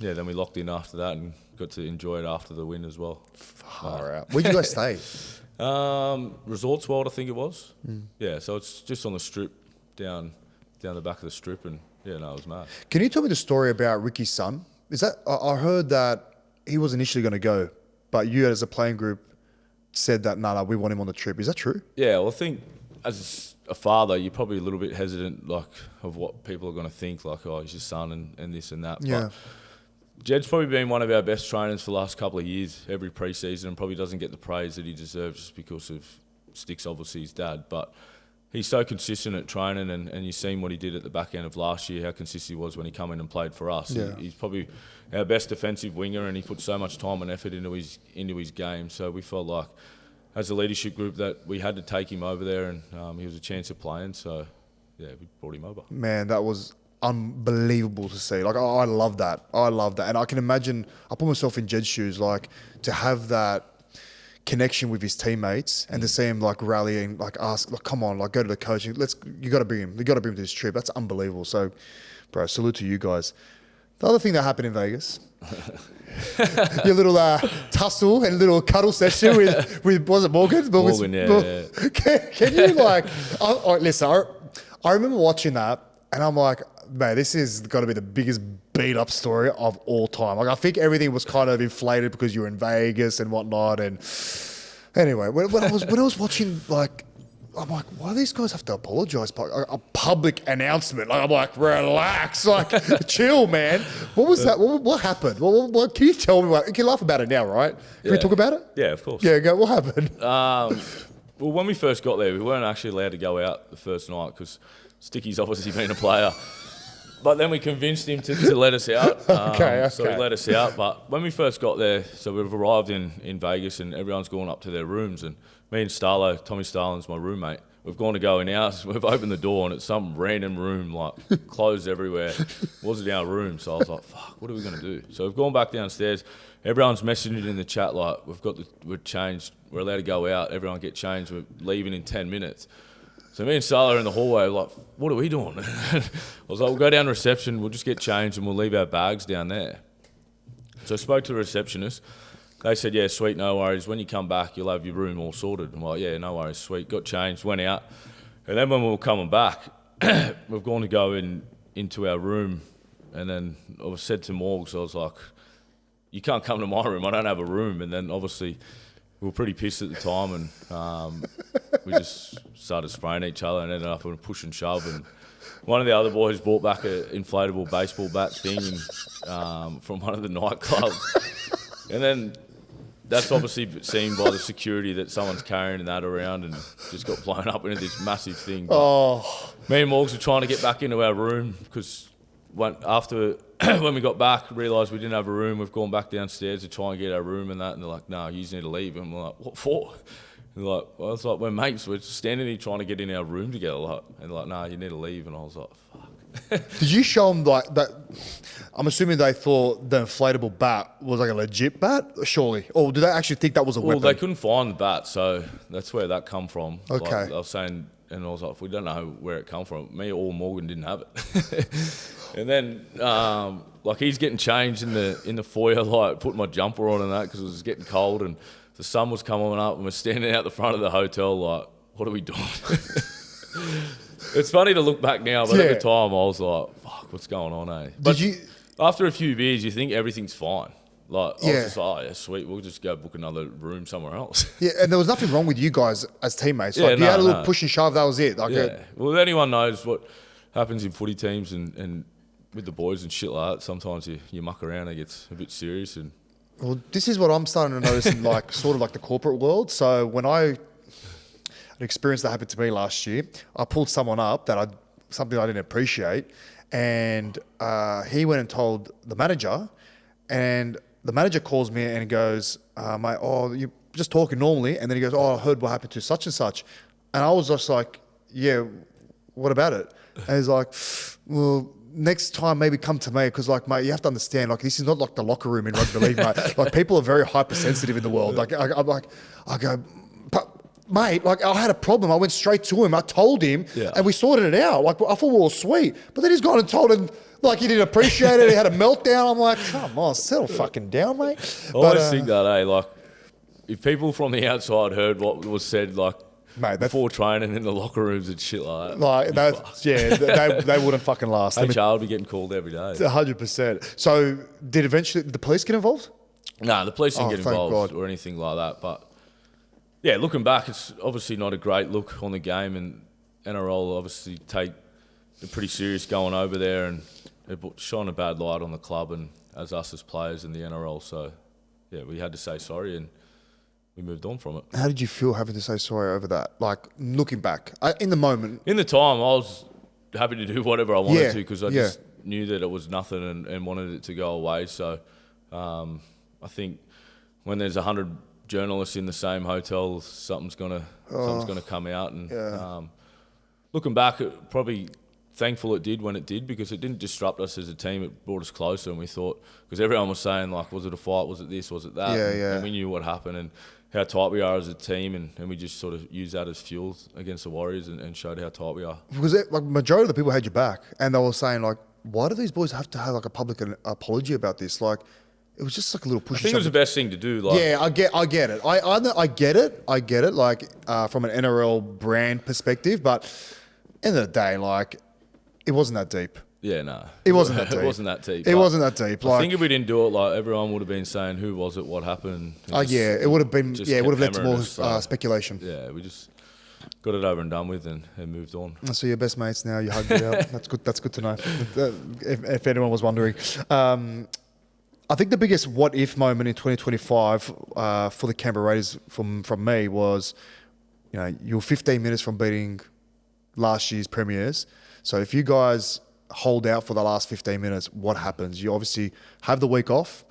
then we locked in after that and got to enjoy it after the win as well. Far out. Where did you guys stay? Resorts World, I think it was. Yeah, so it's just on the strip, down the back of the strip, and yeah, no, it was mad. Can you tell me the story about Ricky's son? Is that I heard that he was initially going to go, but you as a playing group said that no, we want him on the trip. Is that true? Yeah, well, I think as a father, you're probably a little bit hesitant, like, of what people are going to think, like, oh, he's your son and this and that. Yeah. But Jed's probably been one of our best trainers for the last couple of years, every pre-season, and probably doesn't get the praise that he deserves just because of Sticks, obviously his dad. But he's so consistent at training, and you've seen what he did at the back end of last year, how consistent he was when he came in and played for us. Yeah. He's probably our best defensive winger, and he put so much time and effort into his game. So we felt like, as a leadership group, that we had to take him over there, and he was a chance of playing. So, yeah, we brought him over. Man, that was unbelievable to see. Like, I love that. And I can imagine, I put myself in Jed's shoes, like, to have that connection with his teammates and to see him like rallying, like ask, like, come on, like go to the coach. You got to bring him to this trip. That's unbelievable. So, bro, salute to you guys. The other thing that happened in Vegas, your little tussle and little cuddle session with was it Morgan? Morgan, yeah. Can you like? Listen, I remember watching that, and I'm like, man, this is got to be the biggest beat up story of all time. Like, I think everything was kind of inflated because you were in Vegas and whatnot. And anyway, when I was watching, like, I'm like, why do these guys have to apologise? A public announcement. Like, I'm like, relax, like, chill, man. What was that? What happened? What can you tell me? You can laugh about it now, right? Can we talk about it? Yeah, of course. Yeah, go. What happened? Well, when we first got there, we weren't actually allowed to go out the first night because Sticky's obviously been a player. But then we convinced him to let us out. Okay. So he let us out. But when we first got there, so we've arrived in Vegas and everyone's gone up to their rooms. And me and Starlo, Tommy Starlin's my roommate, we've gone to go in ours. We've opened the door and it's some random room, like clothes everywhere. It wasn't our room. So I was like, fuck, what are we going to do? So we've gone back downstairs. Everyone's messaging it in the chat like, we're changed. We're allowed to go out. Everyone get changed. We're leaving in 10 minutes. So me and Salah are in the hallway, like, what are we doing? I was like, we'll go down to reception, we'll just get changed and we'll leave our bags down there. So I spoke to the receptionist. They said, yeah, sweet, no worries. When you come back, you'll have your room all sorted. I'm like, yeah, no worries, sweet. Got changed, went out. And then when we were coming back, we've gone to go into our room. And then I said to Morgs, I was like, you can't come to my room, I don't have a room. And then obviously we were pretty pissed at the time and we just started spraying each other and ended up in a push and shove. And one of the other boys brought back an inflatable baseball bat thing from one of the nightclubs. And then that's obviously seen by the security that someone's carrying that around and just got blown up into this massive thing. But me and Morgs were trying to get back into our room because after when we got back, realised we didn't have a room. We've gone back downstairs to try and get our room and that. And they're like, no, you just need to leave. And we're like, what for? And they're like, well, it's like, we're mates. We're standing here trying to get in our room together. Like, and they're like, no, you need to leave. And I was like, fuck. Did you show them like that? I'm assuming they thought the inflatable bat was like a legit bat, surely. Or did they actually think that was a weapon? Well, they couldn't find the bat, so that's where that come from. Okay. Like, I was saying, and I was like, we don't know where it come from. Me or Morgan didn't have it. And then, like, he's getting changed in the foyer, like, putting my jumper on and that because it was getting cold and the sun was coming up and we're standing out the front of the hotel like, what are we doing? It's funny to look back now, but at the time I was like, fuck, what's going on, eh? But after a few beers, you think everything's fine. Like, I was just like, oh, yeah, sweet, we'll just go book another room somewhere else. Yeah, and there was nothing wrong with you guys as teammates. Like, you had a little push and shove, that was it. Like, well, anyone knows what happens in footy teams and with the boys and shit like that. Sometimes you muck around, it gets a bit serious. And well, this is what I'm starting to notice in like sort of like the corporate world. So when an experience that happened to me last year, I pulled someone up something I didn't appreciate, and he went and told the manager, and the manager calls me and he goes, mate, oh, you're just talking normally. And then he goes, oh, I heard what happened to such and such. And I was just like, yeah, what about it? And he's like, well, next time maybe come to me, because like, mate, you have to understand, like, this is not like the locker room in rugby league, mate. Like, people are very hypersensitive in the world. Like, I go, but mate, like, I had a problem. I went straight to him. I told him, and we sorted it out. Like, I thought we were all sweet. But then he's gone and told him, like, he didn't appreciate it. He had a meltdown. I'm like, come on, settle fucking down, mate. I always think that, like, if people from the outside heard what was said, like, mate, before training in the locker rooms and shit like that. They wouldn't fucking last. HR would be getting called every day. 100%. So, did eventually the police get involved? No, the police didn't get involved or anything like that. But, yeah, looking back, it's obviously not a great look on the game, and NRL obviously take it pretty serious going over there, and it shone a bad light on the club and as us as players in the NRL. So, yeah, we had to say sorry and we moved on from it. How did you feel having to say sorry over that? Like, looking back, in the moment? In the time, I was happy to do whatever I wanted to, because I just knew that it was nothing and wanted it to go away. So, I think when there's 100 journalists in the same hotel, something's gonna come out. And looking back, it probably thankful it did when it did, because it didn't disrupt us as a team. It brought us closer, and we thought, because everyone was saying, like, was it a fight? Was it this? Was it that? And we knew what happened and how tight we are as a team, and we just sort of used that as fuel against the Warriors and showed how tight we are. Because like, majority of the people had your back, and they were saying, like, why do these boys have to have like a public apology about this? Like, it was just like a little push. I think it was the best thing to do. Like, yeah, I get it. I get it. Like, from an NRL brand perspective, but end of the day, like, it wasn't that deep. Yeah, no. It wasn't that deep. It wasn't that deep. It wasn't that deep. I think if we didn't do it, like, everyone would have been saying, who was it, what happened? It would have been, it would have led to more speculation. Yeah, we just got it over and done with and moved on. So you're best mates now, you hugged it out. That's good to know, if anyone was wondering. I think the biggest what-if moment in 2025 for the Canberra Raiders from me was, you're 15 minutes from beating last year's premiers. So if you guys hold out for the last 15 minutes, what happens? You obviously have the week off.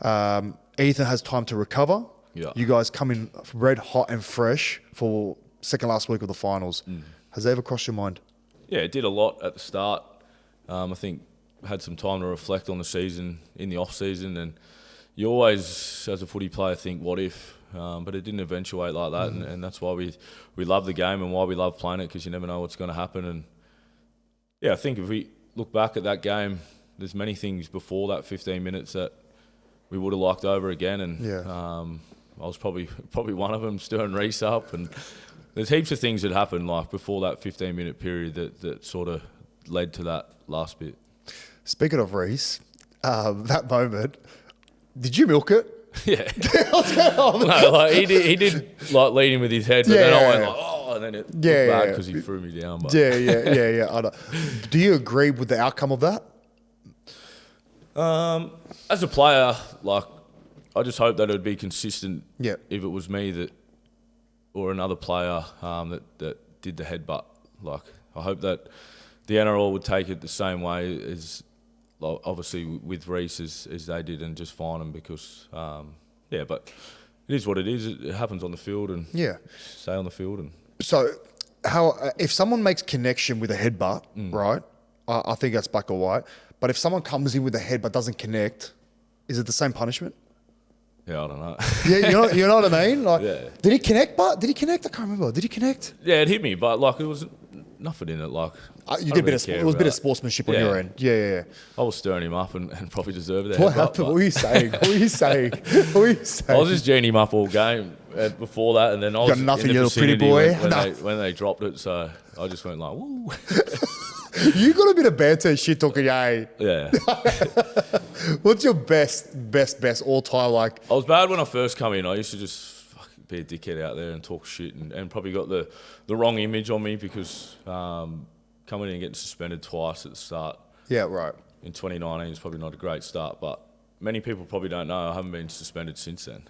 Ethan has time to recover. Yeah. You guys come in red hot and fresh for second last week of the finals. Has that ever crossed your mind? Yeah, it did a lot at the start. I think had some time to reflect on the season in the off season, and you always, as a footy player, think what if, but it didn't eventuate like that, and that's why we love the game and why we love playing it, because you never know what's going to happen. And yeah, I think if we look back at that game, there's many things before that 15 minutes that we would have liked over again, and I was probably one of them, stirring Reece up, and there's heaps of things that happened like before that 15-minute period that sort of led to that last bit. Speaking of Reece, that moment, did you milk it? Yeah. No, like he did like lead him with his head, but then I went like, oh, and then it looked bad because he threw me down. But. Yeah. I know. Do you agree with the outcome of that? As a player, like, I just hope that it would be consistent. Yeah. If it was me or another player that did the headbutt, like, I hope that the NRL would take it the same way as, obviously, with Reece as they did, and just fine them, because, but it is what it is. It happens on the field, and stay on the field. And so, how if someone makes connection with a headbutt, right? I think that's black or white. But if someone comes in with a head but doesn't connect, is it the same punishment? Yeah, I don't know. Yeah, you know what I mean? Like, did he connect? But did he connect? I can't remember. Did he connect? Yeah, it hit me, but like, it was nothing in it. Like You did it was a bit of sportsmanship on your end. Yeah. I was stirring him up and probably deserved that. What happened? What were you saying? What were you saying? What were you saying? I was just geeing him up all game before that, and then I was got nothing, in the you little pretty boy. when they dropped it. So I just went like, woo. You got a bit of banter shit talking, eh? Yeah. What's your best all time like? I was bad when I first come in. I used to just be a dickhead out there and talk shit, and probably got the wrong image on me because coming in and getting suspended twice at the start. Yeah, right. In 2019 is probably not a great start, but many people probably don't know I haven't been suspended since then.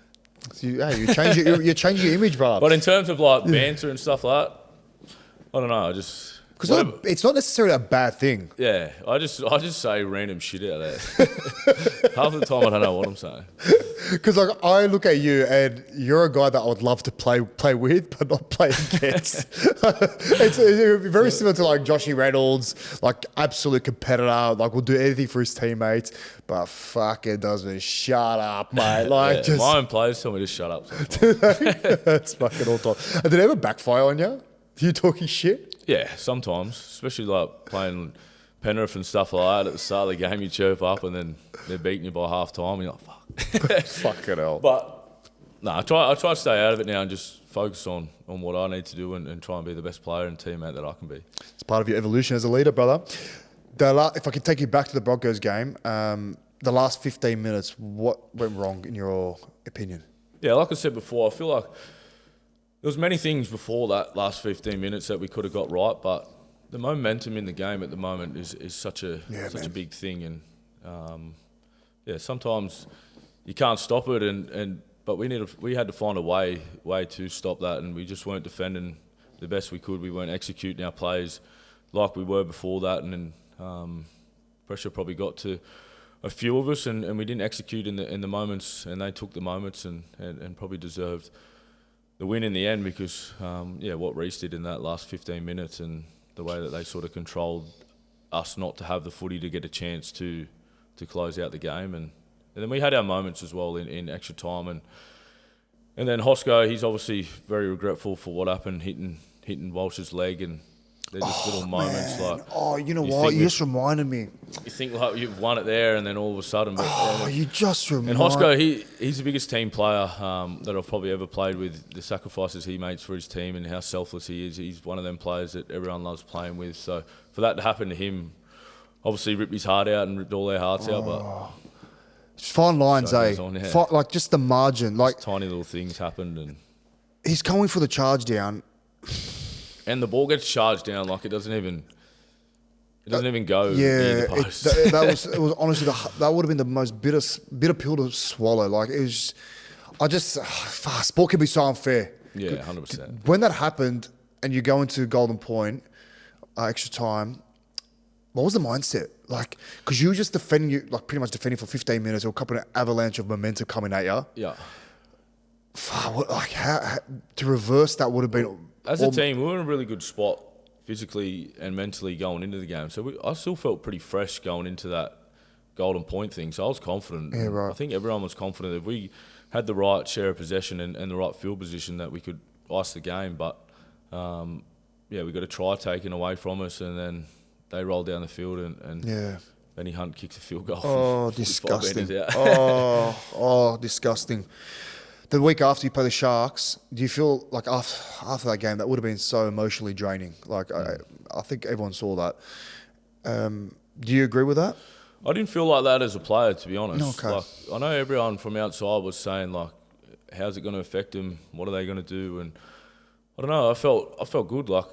So you changing your image, brother. But in terms of like banter and stuff like that, I don't know. I just because it's not necessarily a bad thing. Yeah, I just say random shit out there. Half the time I don't know what I'm saying. Because like I look at you and you're a guy that I would love to play with, but not play against. It's very similar to like Joshy Reynolds, like absolute competitor, like will do anything for his teammates, but fucking doesn't shut up, mate. Like just my own players tell me to shut up. That's fucking all time. And did it ever backfire on you? You talking shit? Yeah, sometimes, especially like playing Penrith and stuff like that. At the start of the game, you chirp up, and then they're beating you by half time. And you're like, fuck. Fucking hell. But no, I try to stay out of it now and just focus on what I need to do and try and be the best player and teammate that I can be. It's part of your evolution as a leader, brother. If I could take you back to the Broncos game, the last 15 minutes, what went wrong in your opinion? Yeah, like I said before, I feel like there was many things before that last 15 minutes that we could have got right, but the momentum in the game at the moment is such a big thing, and sometimes you can't stop it, but we had to find a way to stop that, and we just weren't defending the best we could. We weren't executing our plays like we were before that, and then pressure probably got to a few of us, and we didn't execute in the moments, and they took the moments and probably deserved the win in the end because, what Reece did in that last 15 minutes and the way that they sort of controlled us not to have the footy to get a chance to close out the game. And then we had our moments as well in extra time. And then Hosco, he's obviously very regretful for what happened, hitting Walsh's leg, and they're just little moments like. Oh, you know what? You just reminded me. You think like you've won it there, and then all of a sudden. You just reminded. And Hosco, he's the biggest team player that I've probably ever played with. The sacrifices he makes for his team and how selfless he is. He's one of them players that everyone loves playing with. So for that to happen to him, obviously ripped his heart out and ripped all their hearts out. But it's fine lines, eh? Like just the margin, like tiny little things happened, and he's coming for the charge down. And the ball gets charged down like it doesn't even go near the post. It was honestly that would have been the most bitter pill to swallow. Like it was, sport can be so unfair. Yeah, 100%. When that happened and you go into Golden Point, extra time, what was the mindset? Like, because you were just pretty much defending for 15 minutes, or a couple of avalanche of momentum coming at you. Yeah. How to reverse that would have been. As a team, we were in a really good spot physically and mentally going into the game. So I still felt pretty fresh going into that Golden Point thing. So I was confident. Yeah, right. I think everyone was confident that we had the right share of possession and the right field position that we could ice the game. But, we got a try taken away from us, and then they rolled down the field and Benny Hunt kicked a field goal. Oh, disgusting. Disgusting. The week after you play the Sharks, do you feel like after that game, that would have been so emotionally draining? Like, I think everyone saw that. Do you agree with that? I didn't feel like that as a player, to be honest. Okay. Like, I know everyone from outside was saying, like, how's it going to affect them? What are they going to do? And I don't know. I felt good. Like,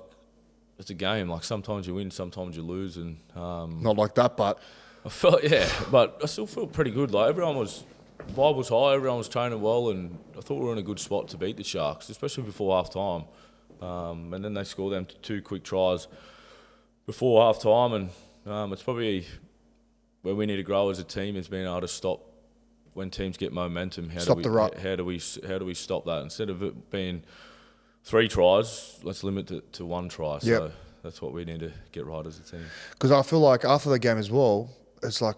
it's a game. Like, sometimes you win, sometimes you lose. And not like that, but I felt, but I still felt pretty good. Like, vibe was high, everyone was training well, and I thought we were in a good spot to beat the Sharks, especially before half time. And then they scored them 2 quick tries before half time, and it's probably where we need to grow as a team is being able to stop when teams get momentum. How do we stop that? Instead of it being 3 tries, let's limit it to 1 try. So that's what we need to get right as a team. Because I feel like after the game as well, it's like,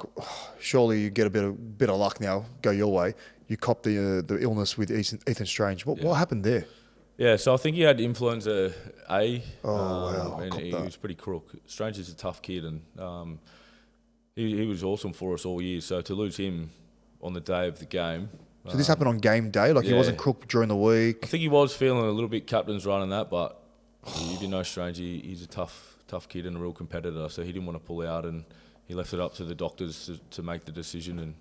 surely you get a bit of luck now, go your way. You cop the illness with Ethan Strange. What happened there? Yeah, so I think he had influenza A. Wow. And he was pretty crook. Strange is a tough kid, and he was awesome for us all year. So to lose him on the day of the game. So this happened on game day? Like he wasn't crook during the week? I think he was feeling a little bit captain's run and that, but you didn't know Strange. He's a tough kid and a real competitor, so he didn't want to pull out, and he left it up to the doctors to make the decision.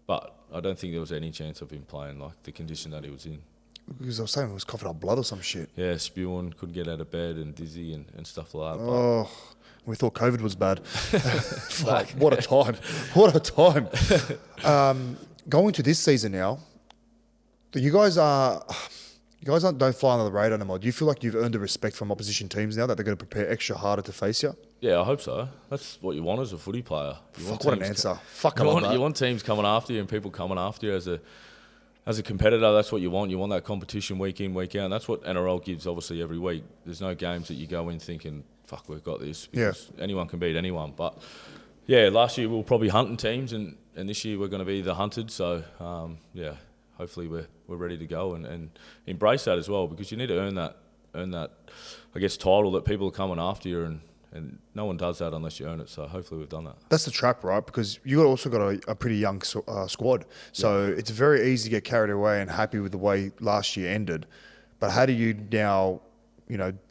But I don't think there was any chance of him playing, like the condition that he was in. Because I was saying he was coughing up blood or some shit. Yeah, spewing, couldn't get out of bed and dizzy and stuff like that. Oh, we thought COVID was bad. Fuck, what a time. What a time. Going to this season now, you guys don't fly under the radar anymore. Do you feel like you've earned the respect from opposition teams now that they're going to prepare extra harder to face you? Yeah, I hope so. That's what you want as a footy player. Fuck, what an answer. Fuck, you want teams coming after you and people coming after you as a competitor. That's what you want. You want that competition week in, week out. And that's what NRL gives, obviously, every week. There's no games that you go in thinking, fuck, we've got this. Because anyone can beat anyone. But, yeah, last year we were probably hunting teams, and this year we're going to be the hunted. So, hopefully we're ready to go and embrace that as well, because you need to earn that, I guess, title that people are coming after you, and no one does that unless you earn it. So hopefully we've done that. That's the trap, right? Because you also got a pretty young squad. So it's very easy to get carried away and happy with the way last year ended. But how do you now,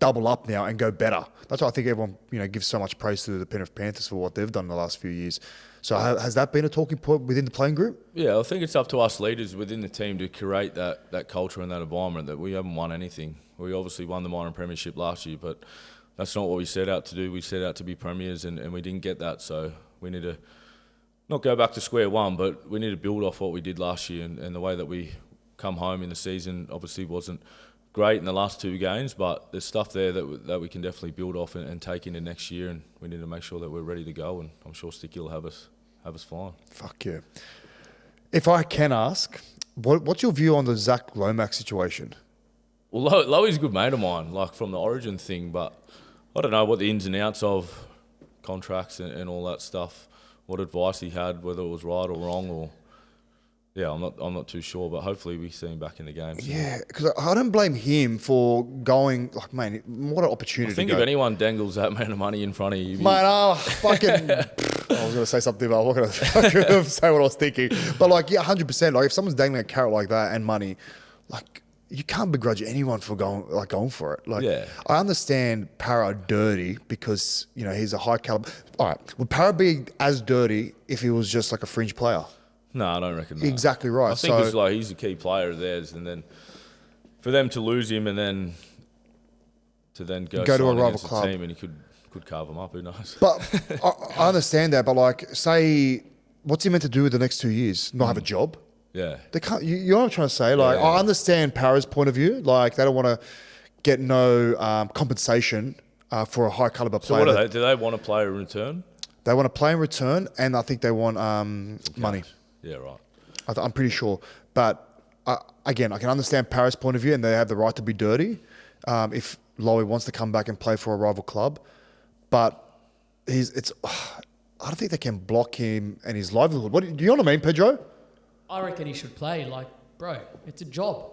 double up now and go better? That's why I think everyone, gives so much praise to the Penrith Panthers for what they've done in the last few years. So has that been a talking point within the playing group? Yeah, I think it's up to us leaders within the team to curate that culture and that environment. That we haven't won anything. We obviously won the minor premiership last year, but that's not what we set out to do. We set out to be premiers, and we didn't get that. So we need to not go back to square one, but we need to build off what we did last year. And the way that we come home in the season obviously wasn't great in the last two games, but there's stuff there that we can definitely build off and take into next year. And we need to make sure that we're ready to go. And I'm sure Sticky will have us flying. Fuck yeah. If I can ask, what's your view on the Zac Lomax situation? Well, Loey's a good mate of mine, like from the Origin thing, but I don't know what the ins and outs of contracts and all that stuff, what advice he had, whether it was right or wrong, or I'm not too sure. But hopefully we see him back in the game. Yeah, because I don't blame him for going. Like, man, what an opportunity! I think if anyone dangles that amount of money in front of you, mate, fucking. I was going to say something, but I'm not going to say what I was thinking. But 100%. Like, if someone's dangling a carrot like that and money, like, you can't begrudge anyone for going for it. Like, I understand Para dirty because he's a high caliber. All right, would Para be as dirty if he was just like a fringe player? No, I don't reckon that. Exactly right. I think it's like he's a key player of theirs, and then for them to lose him and then to go to a rival club team, and he could carve them up. Who knows? But I understand that. But say, what's he meant to do with the next 2 years? Not have a job? Yeah. They can't. You know what I'm trying to say? I understand Para's point of view. Like, they don't want to get no compensation for a high caliber player. So what are they? Do they want to play in return? They want to play in return, and I think they want money. Yeah, right. I'm pretty sure. But again, I can understand Para's point of view, and they have the right to be dirty if Lowy wants to come back and play for a rival club. But I don't think they can block him and his livelihood. Do you know what I mean, Pedro? I reckon he should play. Like, bro, it's a job.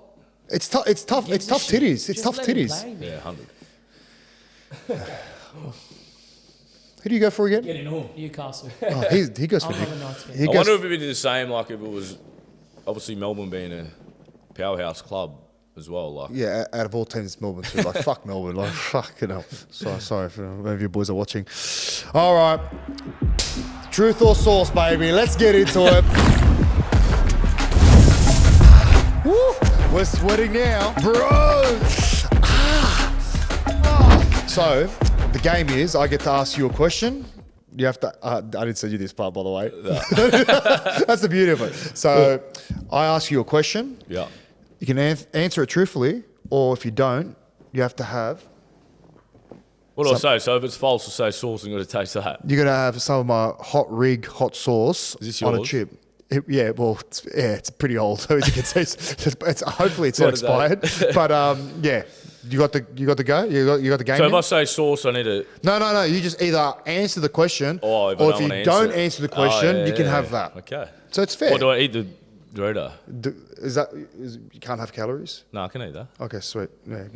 It's tough. It's tough. It's tough titties. It's tough titties. Yeah, 100. Who do you go for again? Get in all. Newcastle. Oh, he goes for I wonder if it would be the same. Like if it was obviously Melbourne being a powerhouse club as well. Like out of all teams, Melbourne too. Like fuck Melbourne. Like fucking hell. Sorry if any of you boys are watching. All right, truth or sauce, baby. Let's get into it. Woo! We're sweating now, bro. So the game is I get to ask you a question. You have to. I didn't send you this part, by the way. No. That's the beauty of it. So I ask you a question. Yeah. You can answer it truthfully, or if you don't, you have to have. What do I say? So if it's false, I say sauce and got to taste that. You're gonna have some of my hot sauce on a chip. It's pretty old, so as you can see, hopefully it's not expired. But you got the go. You got the game. So if I say sauce, I need to. No. You just either answer the question, or if you don't answer the question, you can have that. Okay. So it's fair. What do I eat Dorito. You can't have calories? No, I can eat that. Okay, sweet. Yeah,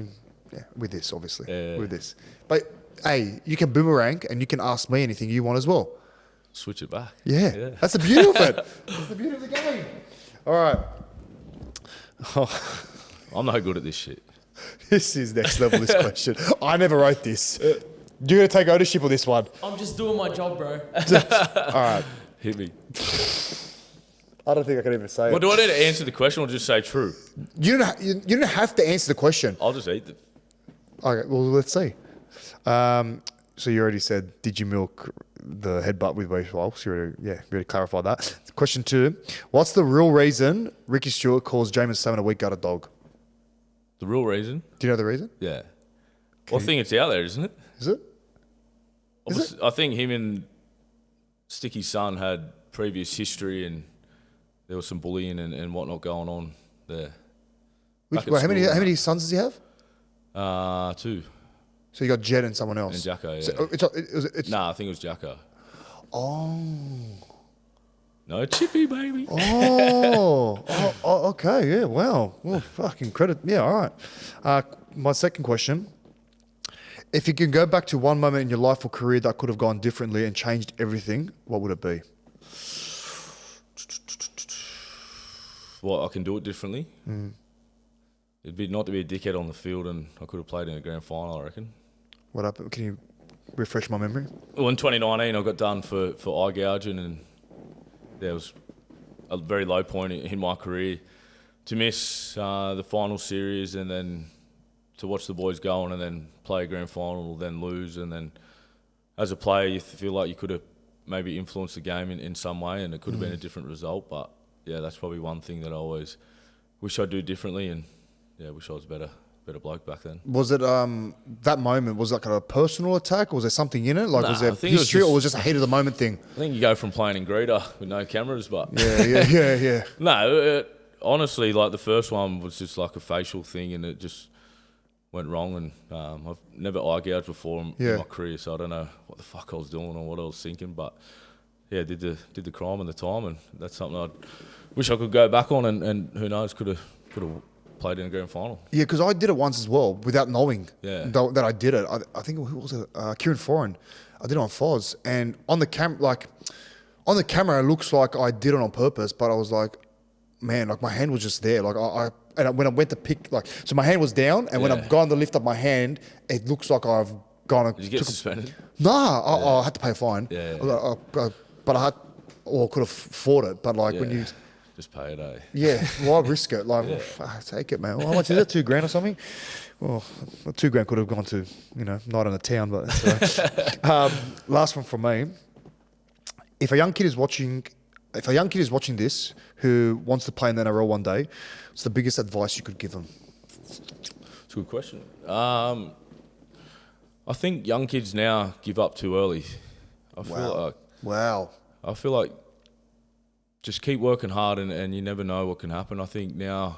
with this, obviously. Yeah. With this. But, hey, you can boomerang and you can ask me anything you want as well. Switch it back. Yeah. That's the beauty of it. That's the beauty of the game. All right. Oh, I'm no good at this shit. this is next level, this question. I never wrote this. You're going to take ownership of this one. I'm just doing my job, bro. All right. Hit me. I don't think I can even say Well, it. do I need to answer the question or just say true? You don't have to answer the question. I'll just eat them. Okay, well, let's see. So you already said, did you milk the headbutt with Reece Walsh? You already clarified that. Question 2. What's the real reason Ricky Stuart calls Jaemon Salmen a weak gutted dog? The real reason? Do you know the reason? Yeah. Well, I think it's out there, isn't it? Is it? I think him and Sticky's son had previous history and there was some bullying and whatnot going on there. Wait, how many sons does he have? 2. So you got Jed and someone else. And Jacko, yeah. So it's Nah, I think it was Jacko. Oh. No, Chippy, baby. Oh, okay, yeah, wow. Well, fucking credit. Yeah, all right. My second question. If you can go back to one moment in your life or career that could have gone differently and changed everything, what would it be? Well, I can do it differently. It'd be not to be a dickhead on the field and I could have played in a grand final, I reckon. What happened? Can you refresh my memory? Well, in 2019, I got done for eye gouging and there was a very low point in my career to miss the final series and then to watch the boys go on and then play a grand final, then lose. And then as a player, you feel like you could have maybe influenced the game in some way and it could have been a different result. But yeah, that's probably one thing that I always wish I'd do differently and yeah, wish I was a better bloke back then. Was it that moment, was it like a personal attack or was there something in it? Like Nah, was there I think it was history or was it just a heat of the moment thing? I think you go from playing in Greeter with no cameras, but... Yeah. No, honestly, like the first one was just like a facial thing and it just went wrong and I've never eye gouged before in my career, so I don't know what the fuck I was doing or what I was thinking, but yeah, did the crime in the time and that's something I wish I could go back on and who knows, could have played in a grand final. Yeah, because I did it once as well without knowing that I did it. I think, who was it? Kieran Foran. I did it on Foz. And on the camera, it looks like I did it on purpose, but I was like, man, like my hand was just there. Like when I went to pick, like, so my hand was down and when I've gone to lift up my hand, it looks like I've gone. Did you get suspended? Nah, I had to pay a fine. Yeah. But I had, or could have fought it. But like when you... Just pay it, eh? Yeah, why risk it? Like, take it, man. Well, how much is it? $2,000 or something? Well, $2,000 could have gone to, night in the town. But last one from me. If a young kid is watching this who wants to play in the NRL one day, what's the biggest advice you could give them? It's a good question. I think young kids now give up too early. I feel like just keep working hard and you never know what can happen. I think now,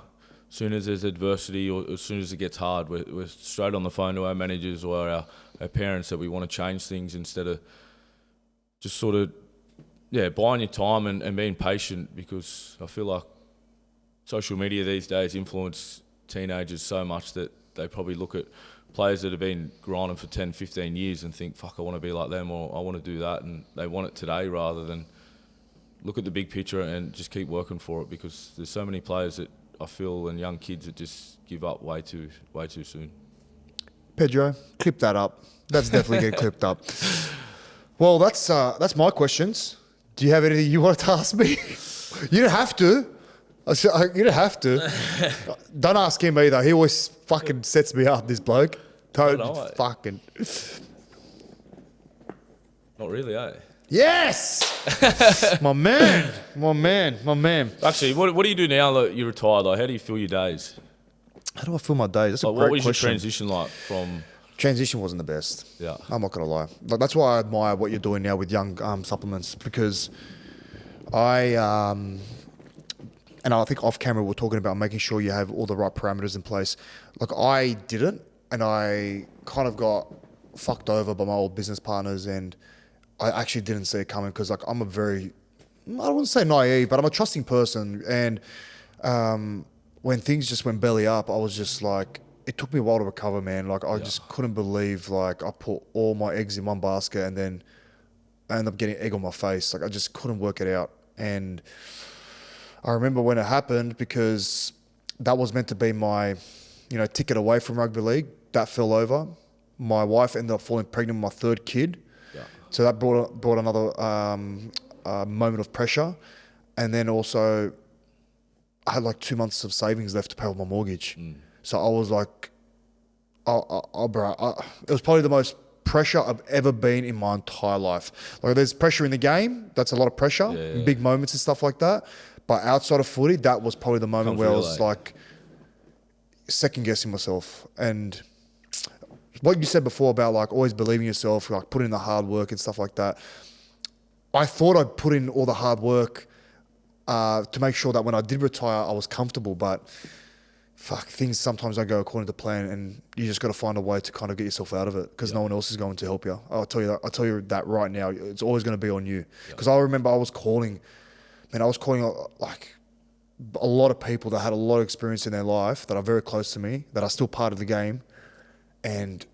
as soon as there's adversity or as soon as it gets hard, we're straight on the phone to our managers or our parents that we want to change things instead of just sort of, buying your time and being patient, because I feel like social media these days influence teenagers so much that they probably look at players that have been grinding for 10, 15 years and think, fuck, I want to be like them or I want to do that, and they want it today rather than look at the big picture and just keep working for it, because there's so many players that I feel and young kids that just give up way too soon. Pedro, clip that up. That's definitely getting clipped up. Well, that's my questions. Do you have anything you want to ask me? You don't have to. You don't have to. Don't ask him either. He always fucking sets me up, this bloke. Fucking. Not really, eh? Yes! my man. Actually, what do you do now that you're retired? Like, how do you feel your days? How do I feel my days? That's a great what was question. your transition like from... Transition wasn't the best. Yeah. I'm not going to lie. Like, that's why I admire what you're doing now with young supplements, because and I think off camera we're talking about making sure you have all the right parameters in place. Like, I didn't, and I kind of got fucked over by my old business partners, and I actually didn't see it coming because, like, I'm a very I wouldn't say naive, but I'm a trusting person. And when things just went belly up, I was just like, it took me a while to recover, man. Like, I just couldn't believe, like, I put all my eggs in one basket and then I ended up getting egg on my face. Like, I just couldn't work it out. And I remember when it happened, because that was meant to be my, ticket away from rugby league. That fell over. My wife ended up falling pregnant with my third kid. Yeah. So that brought another moment of pressure. And then also, I had like 2 months of savings left to pay off my mortgage. So I was like, it was probably the most pressure I've ever been in my entire life. Like, there's pressure in the game. That's a lot of pressure, big moments and stuff like that. But outside of footy, that was probably the moment where I was like second guessing myself. And what you said before about like always believing yourself, like putting in the hard work and stuff like that. I thought I'd put in all the hard work to make sure that when I did retire, I was comfortable. But fuck, things sometimes don't go according to plan, and you just got to find a way to kind of get yourself out of it, because no one else is going to help you. I'll tell you that right now. It's always going to be on you. Because I remember I was calling like a lot of people that had a lot of experience in their life, that are very close to me, that are still part of the game, and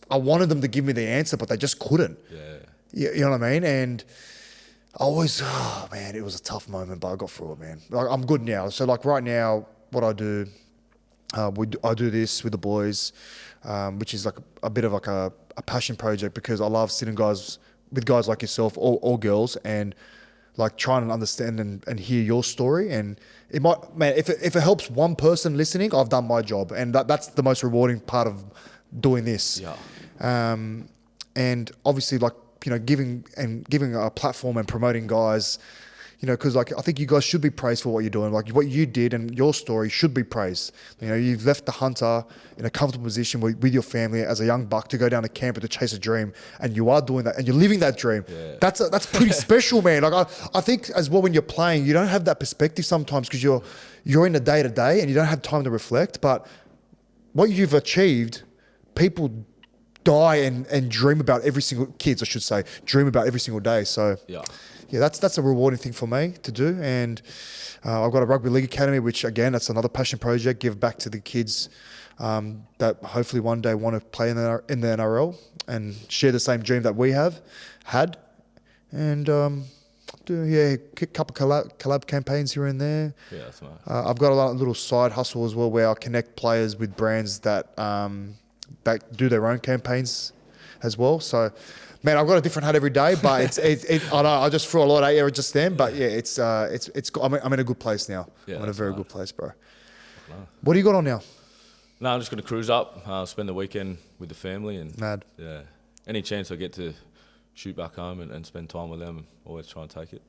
I wanted them to give me the answer, but they just couldn't. You know what I mean? And I always, it was a tough moment, but I got through it, man. Like, I'm good now. So like right now, what I do, I do this with the boys, which is like a bit of like a passion project, because I love sitting with guys like yourself, or girls, and like trying to understand and hear your story. And it might, man, if it helps one person listening, I've done my job, and that's the most rewarding part of doing this. And obviously, like, giving a platform and promoting guys, because like I think you guys should be praised for what you're doing. Like, what you did and your story should be praised. You've left the hunter in a comfortable position with your family as a young buck to go down to Canberra to chase a dream, and you are doing that and you're living that dream. That's pretty special, man. Like I think as well, when you're playing, you don't have that perspective sometimes, because you're in the day to day and you don't have time to reflect. But what you've achieved, people die and dream about every single, kids I should say, dream about every single day. So that's a rewarding thing for me to do. And I've got a rugby league academy, which again, that's another passion project, give back to the kids that hopefully one day want to play in the NRL and share the same dream that we had. And do a couple collab campaigns here and there. That's nice. I've got a little side hustle as well, where I connect players with brands that do their own campaigns as well. So, man, I've got a different hat every day, but I know I just threw a lot at you just then, but I'm in a good place now. I'm in a very good place, bro. What do you got on now? No, I'm just going to cruise up, spend the weekend with the family, and mad. Any chance I get to shoot back home and spend time with them, always try and take it.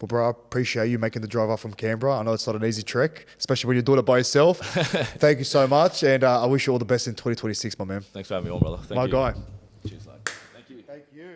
Well, bro, I appreciate you making the drive up from Canberra. I know it's not an easy trek, especially when you're doing it by yourself. Thank you so much, and I wish you all the best in 2026, my man. Thanks for having me on, brother. Thank you. My guy. Cheers, mate. Thank you. Thank you.